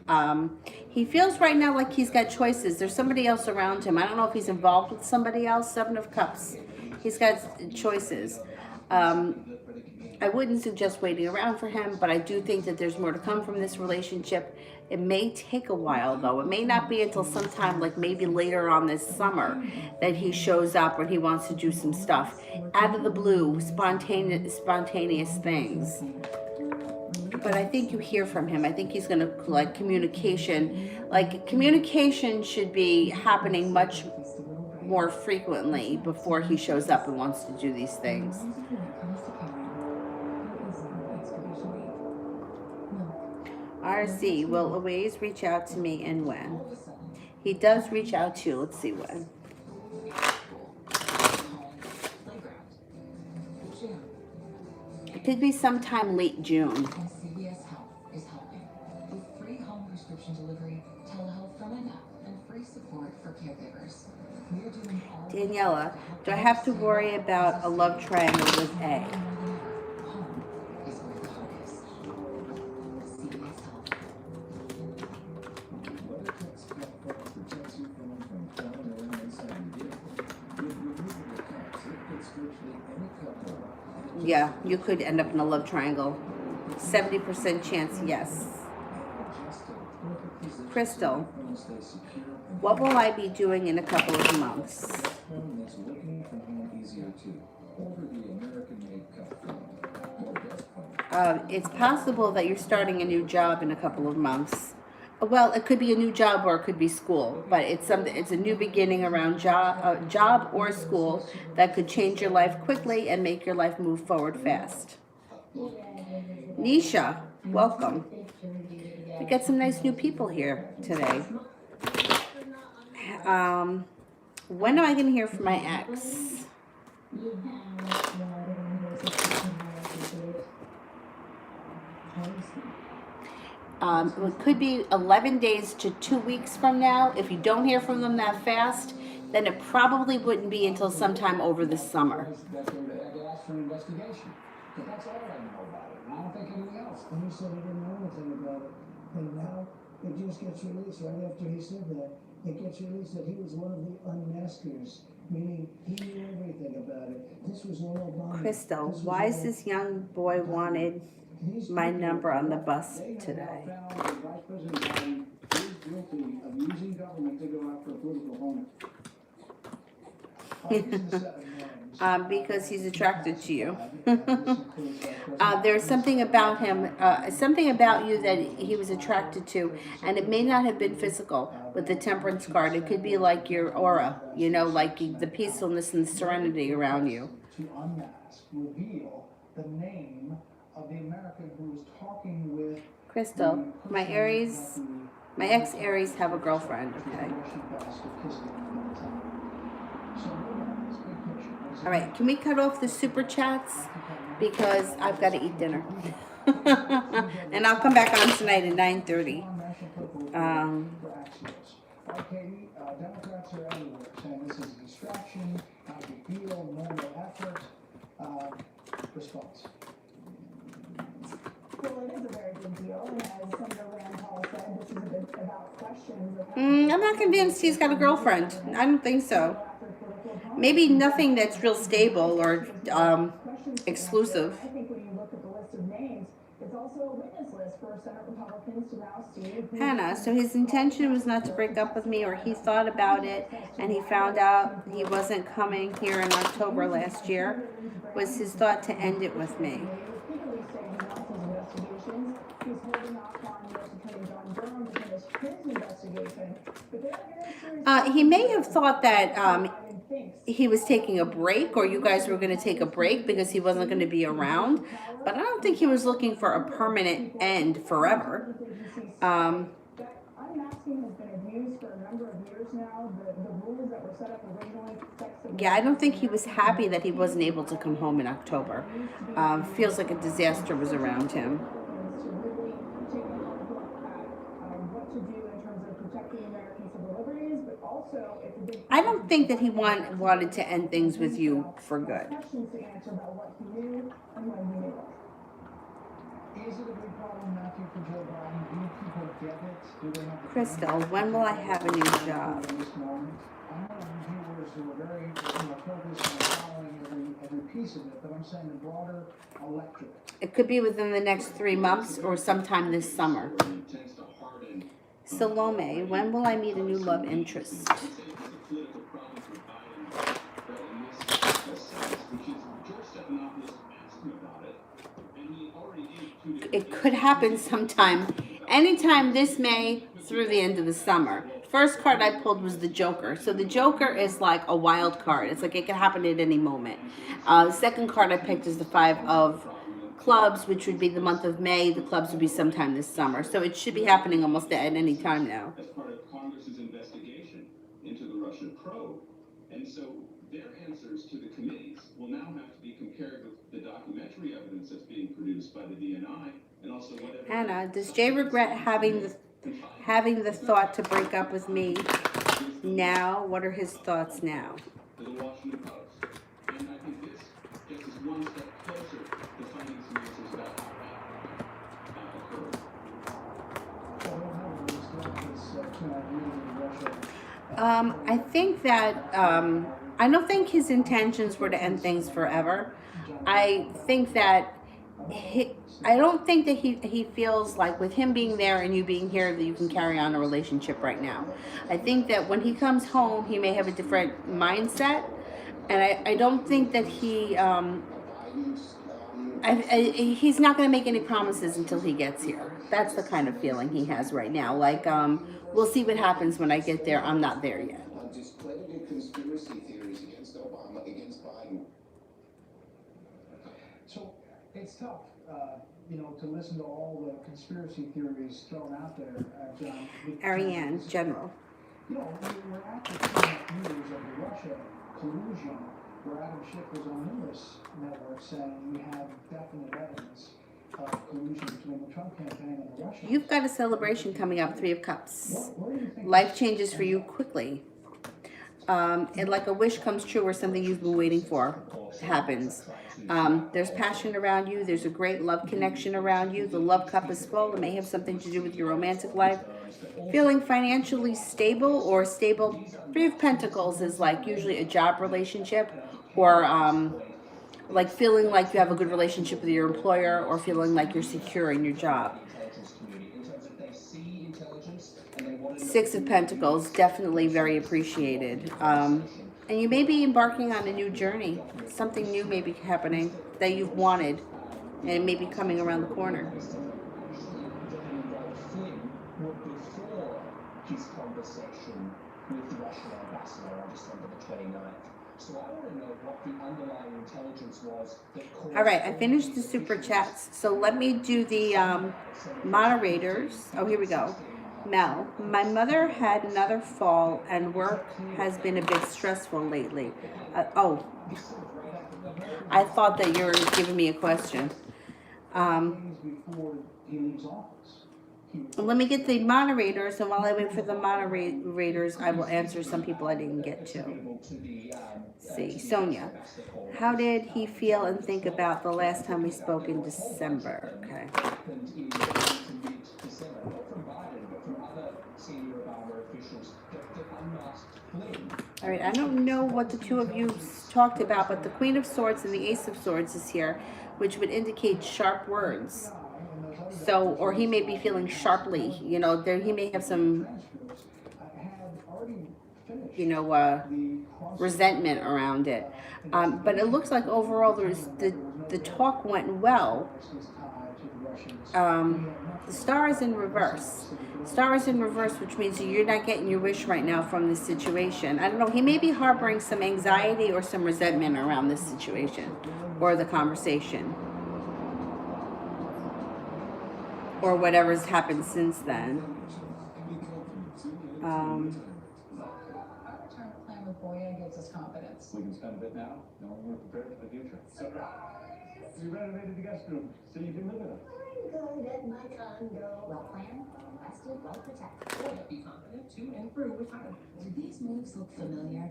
He feels right now like he's got choices. There's somebody else around him. I don't know if he's involved with somebody else. 7 of Cups. He's got choices. I wouldn't suggest waiting around for him, but I do think that there's more to come from this relationship. It may take a while, though. It may not be until sometime, like maybe later on this summer, that he shows up when he wants to do some stuff. Out of the blue, spontaneous things. But I think you hear from him. I think he's going to, like, communication should be happening much more frequently before he shows up and wants to do these things. RC, will Louise reach out to me and when? He does reach out to you. Let's see when. It could be sometime late June. CVS Health is helping with free home prescription delivery, telehealth from an app, and free support for caregivers. We're doing all Daniela, do I have to worry about a love triangle with A? home is where the heart is. CVS Health. WeatherTech's platform protects you from falling around inside your vehicle. With removable caps, it fits virtually any color. Yeah, you could end up in a love triangle. 70% chance, yes. Crystal, what will I be doing in a couple of months? Phone makes working from home easier too. Over the American-made cup phone. Or desk phone. It's possible that you're starting a new job in a couple of months. Well, it could be a new job or it could be school, but it's a new beginning around job or school that could change your life quickly and make your life move forward fast. Nisha, welcome. We got some nice new people here today. When am I going to hear from my ex? It could be 11 days to 2 weeks from now. If you don't hear from them that fast, then it probably wouldn't be until sometime over the summer. That they had to ask for an investigation. But that's all I know about it, and I don't think anything else. And he said he didn't know anything about it. And now it just gets released right after he said that. It gets released that he was one of the unmaskers, meaning he knew everything about it. This was all Obama. Crystal, why is this young boy wanted my number on the bus today? They have now found that Vice President Biden is guilty of using government to go after a political opponent. Because he's attracted to you. There's something about him, something about you that he was attracted to, and it may not have been physical with the Temperance card. It could be like your aura, you know, like the peacefulness and serenity around you. To unmask, reveal the name of the American who was talking with Crystal, my ex-Aries have a girlfriend, okay? All right, can we cut off the super chats? Because I've got to eat dinner. And I'll come back on tonight at 9:30. Okay, Democrats are everywhere saying this is a distraction, not a big deal, normal effort. Response. Well, it is a very big deal, and as Senator Rand Paul said, this is a bit about questions of I'm not convinced he's got a girlfriend. I don't think so. Maybe nothing that's real stable or exclusive. I think when you look at the list of names, it's also a witness list for Senate Republicans to now see. Hannah, so his intention was not to break up with me, or he thought about it and he found out he wasn't coming here in October last year. Was his thought to end it with me? He may have thought that he was taking a break, or you guys were going to take a break because he wasn't going to be around. But I don't think he was looking for a permanent end forever. Yeah, I don't think he was happy that he wasn't able to come home in October. Feels like a disaster was around him. I don't think that he wanted to end things with you for good. Is it a big problem, Matthew, for Joe Biden? Do people get it? Do they have the Crystal, when will I have a new job? in this moment? I know viewers who are very focused on following every piece of it, but I'm saying the broader electorate. It could be within the next 3 months or sometime this summer. Salome, when will I meet a new love interest? It could happen sometime, anytime this May through the end of the summer. First card I pulled was the Joker. So the Joker is like a wild card. It's like it can happen at any moment. The second card I picked is the Five of Clubs, which would be the month of May. The clubs would be sometime this summer. So it should be happening almost at any time now. As part of Congress's investigation into the Russia probe. And so their answers to the committees will now have to be compared with the documentary evidence that's being produced by the DNI and also whatever. Anna, does Jay regret having the thought to break up with me now? What are his thoughts now? To the Washington Post. And I think this just is one step closer to finding some answers about how that occurred. I think that I don't think his intentions were to end things forever. I think that I don't think that he feels like with him being there and you being here that you can carry on a relationship right now. I think that when he comes home, he may have a different mindset, and I don't think that he's not going to make any promises until he gets here. That's the kind of feeling he has right now. Like, we'll see what happens when I get there. I'm not there yet. Discredited conspiracy theories against Obama, against Biden. So it's tough, to listen to all the conspiracy theories thrown out there, John. Ariane, General. We're after 2.5 years of the Russia collusion, where Adam Schiff was on numerous networks saying we have definite evidence of collusion between the Trump campaign and the Russia. You've got a celebration coming up, 3 of Cups. What do you think? Life changes for you quickly. And like a wish comes true or something you've been waiting for happens. There's passion around you. There's a great love connection around you. The love cup is full. It may have something to do with your romantic life. Feeling financially stable or stable. 3 of Pentacles is like usually a job relationship, or like feeling like you have a good relationship with your employer, or feeling like you're secure in your job. 6 of Pentacles, definitely very appreciated. And you may be embarking on a new journey. Something new may be happening that you've wanted, and it may be coming around the corner. Before his conversation with the Russian ambassador on December the 29th. So I want to know what the underlying intelligence was that caused... All right, I finished the super chats. So let me do the moderators. Oh, here we go. Mel, my mother had another fall and work has been a bit stressful lately. I thought that you were giving me a question. Before he leaves office. Let me get the moderators, and while I wait for the moderators, I will answer some people I didn't get to. Let's see, Sonia, how did he feel and think about the last time we spoke in December? Okay. All right, I don't know what the 2 of you talked about, but the Queen of Swords and the Ace of Swords is here, which would indicate sharp words. So, or he may be feeling sharply, you know, there he may have some, you know, resentment around it. But it looks like overall the talk went well. The star is in reverse. Star is in reverse, which means you're not getting your wish right now from this situation. I don't know. He may be harboring some anxiety or some resentment around this situation or the conversation or whatever's happened since then. Our retirement plan with Boya gives us confidence. We can spend a bit now, knowing we're prepared for the future. We renovated the guest room, so you can live in it. I'm good at my condo. Well planned, well invested, well protected. Boya, be confident to and through retirement. Do these moves look familiar?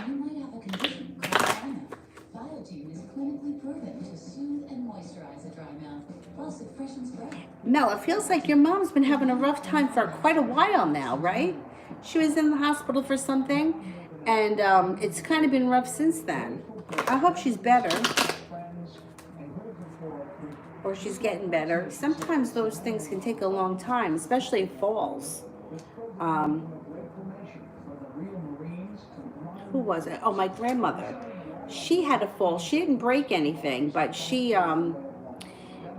You might have a condition called dry mouth. Biotune is clinically proven to soothe and moisturize a dry mouth, plus it freshens breath. Mel, it feels like your mom's been having a rough time for quite a while now, right? She was in the hospital for something, and it's kind of been rough since then. I hope she's better, or she's getting better. Sometimes those things can take a long time, especially falls. Who was it? Oh, my grandmother. She had a fall. She didn't break anything, but she, I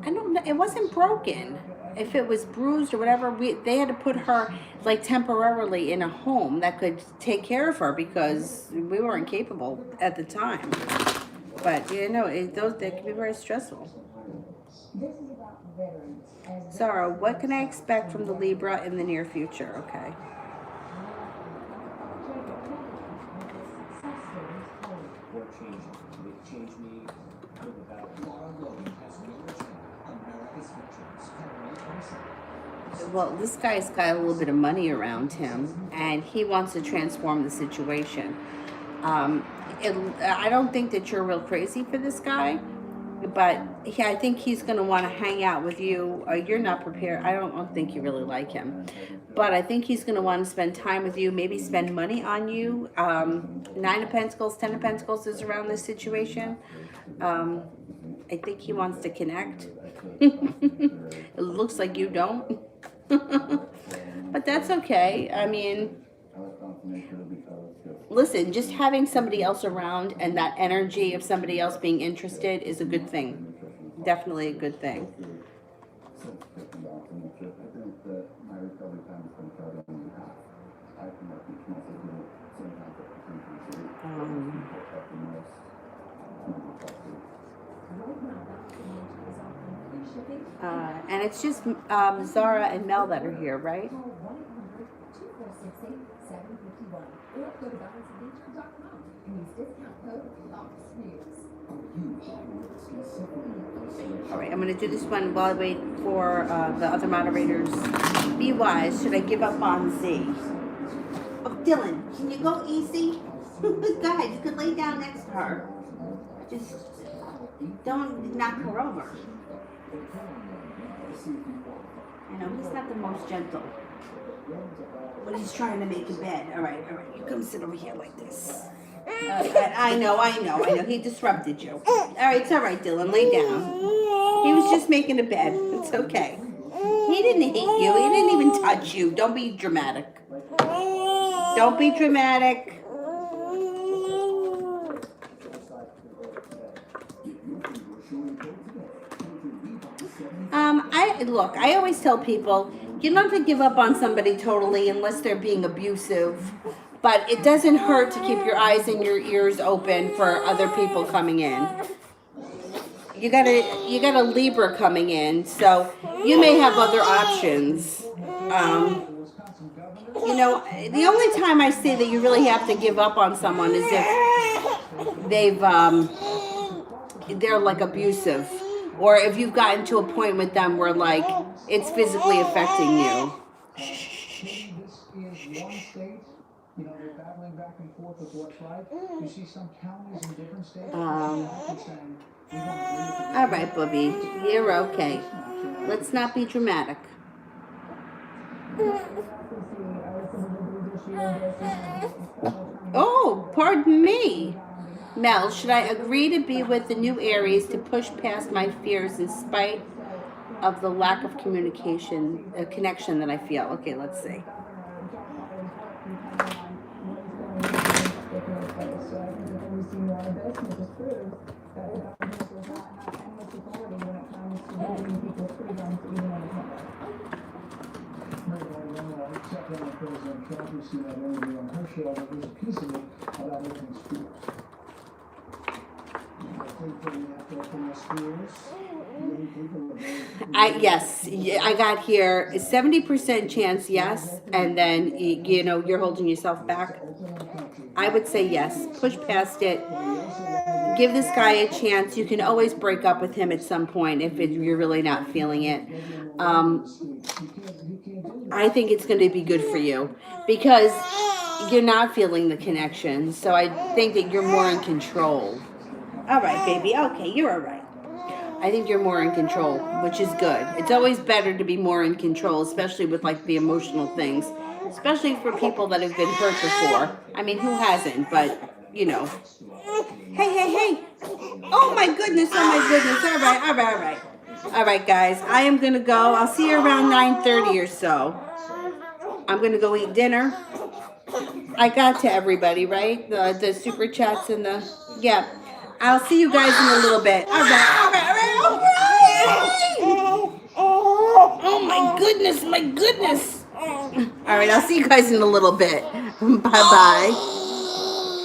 don't know, it wasn't broken. If it was bruised or whatever, they had to put her like temporarily in a home that could take care of her because we weren't capable at the time. But you know, they can be very stressful. Zara, what can I expect from the Libra in the near future? Okay. We're changing. They change me out of the battle. Laura Logan has no return. America's victims. Well, this guy's got a little bit of money around him, and he wants to transform the situation. I don't think that you're real crazy for this guy, but I think he's going to want to hang out with you. You're not prepared. I don't think you really like him, but I think he's going to want to spend time with you, maybe spend money on you. 9 of Pentacles, 10 of Pentacles is around this situation. I think he wants to connect. It looks like you don't. But that's okay. I mean, listen, just having somebody else around and that energy of somebody else being interested is a good thing. Definitely a good thing. And it's just Zara and Mel that are here, right? All right, I'm going to do this one while I wait for the other moderators. Be wise. Should I give up on Z? Oh, Dylan, can you go easy? Go ahead. You could lay down next to her. Just don't knock her over. I know he's not the most gentle, but he's trying to make a bed. All right. You come sit over here like this. I know. He disrupted you. All right, it's all right, Dylan. Lay down. He was just making a bed. It's okay. He didn't hate you. He didn't even touch you. Don't be dramatic. Don't be dramatic. I always tell people, you don't have to give up on somebody totally unless they're being abusive. But it doesn't hurt to keep your eyes and your ears open for other people coming in. You got a Libra coming in, so you may have other options. You know, the only time I say that you really have to give up on someone is if they're like abusive, or if you've gotten to a point with them where like it's physically affecting you. You know, they're battling back and forth with what's right. You see some counties in different states. All right, Bubby, you're okay. Let's not be dramatic. Oh, pardon me. Mel, should I agree to be with the new Aries to push past my fears in spite of the lack of communication, connection that I feel. Okay, let's see. Check on President Trump. You see that interview on her show, but there's a piece of it about opening schools. I think that we have to open the schools. Young people are very. Yes, I got here 70% chance yes, and then you know you're holding yourself back. I would say yes. Push past it. Give this guy a chance. You can always break up with him at some point if you're really not feeling it. I think it's going to be good for you because you're not feeling the connection. So I think that you're more in control. All right, baby. Okay, you're all right. I think you're more in control, which is good. It's always better to be more in control, especially with like the emotional things, especially for people that have been hurt before. I mean, who hasn't? But, you know. Hey, hey, hey. Oh, my goodness. Oh, my goodness. All right, all right, all right. All right, guys. I am going to go. I'll see you around 9:30 or so. I'm going to go eat dinner. I got to everybody, right? The super chats and the... Yeah. I'll see you guys in a little bit. All right, all right, all right, all right. Oh my goodness, my goodness. All right, I'll see you guys in a little bit. Bye-bye.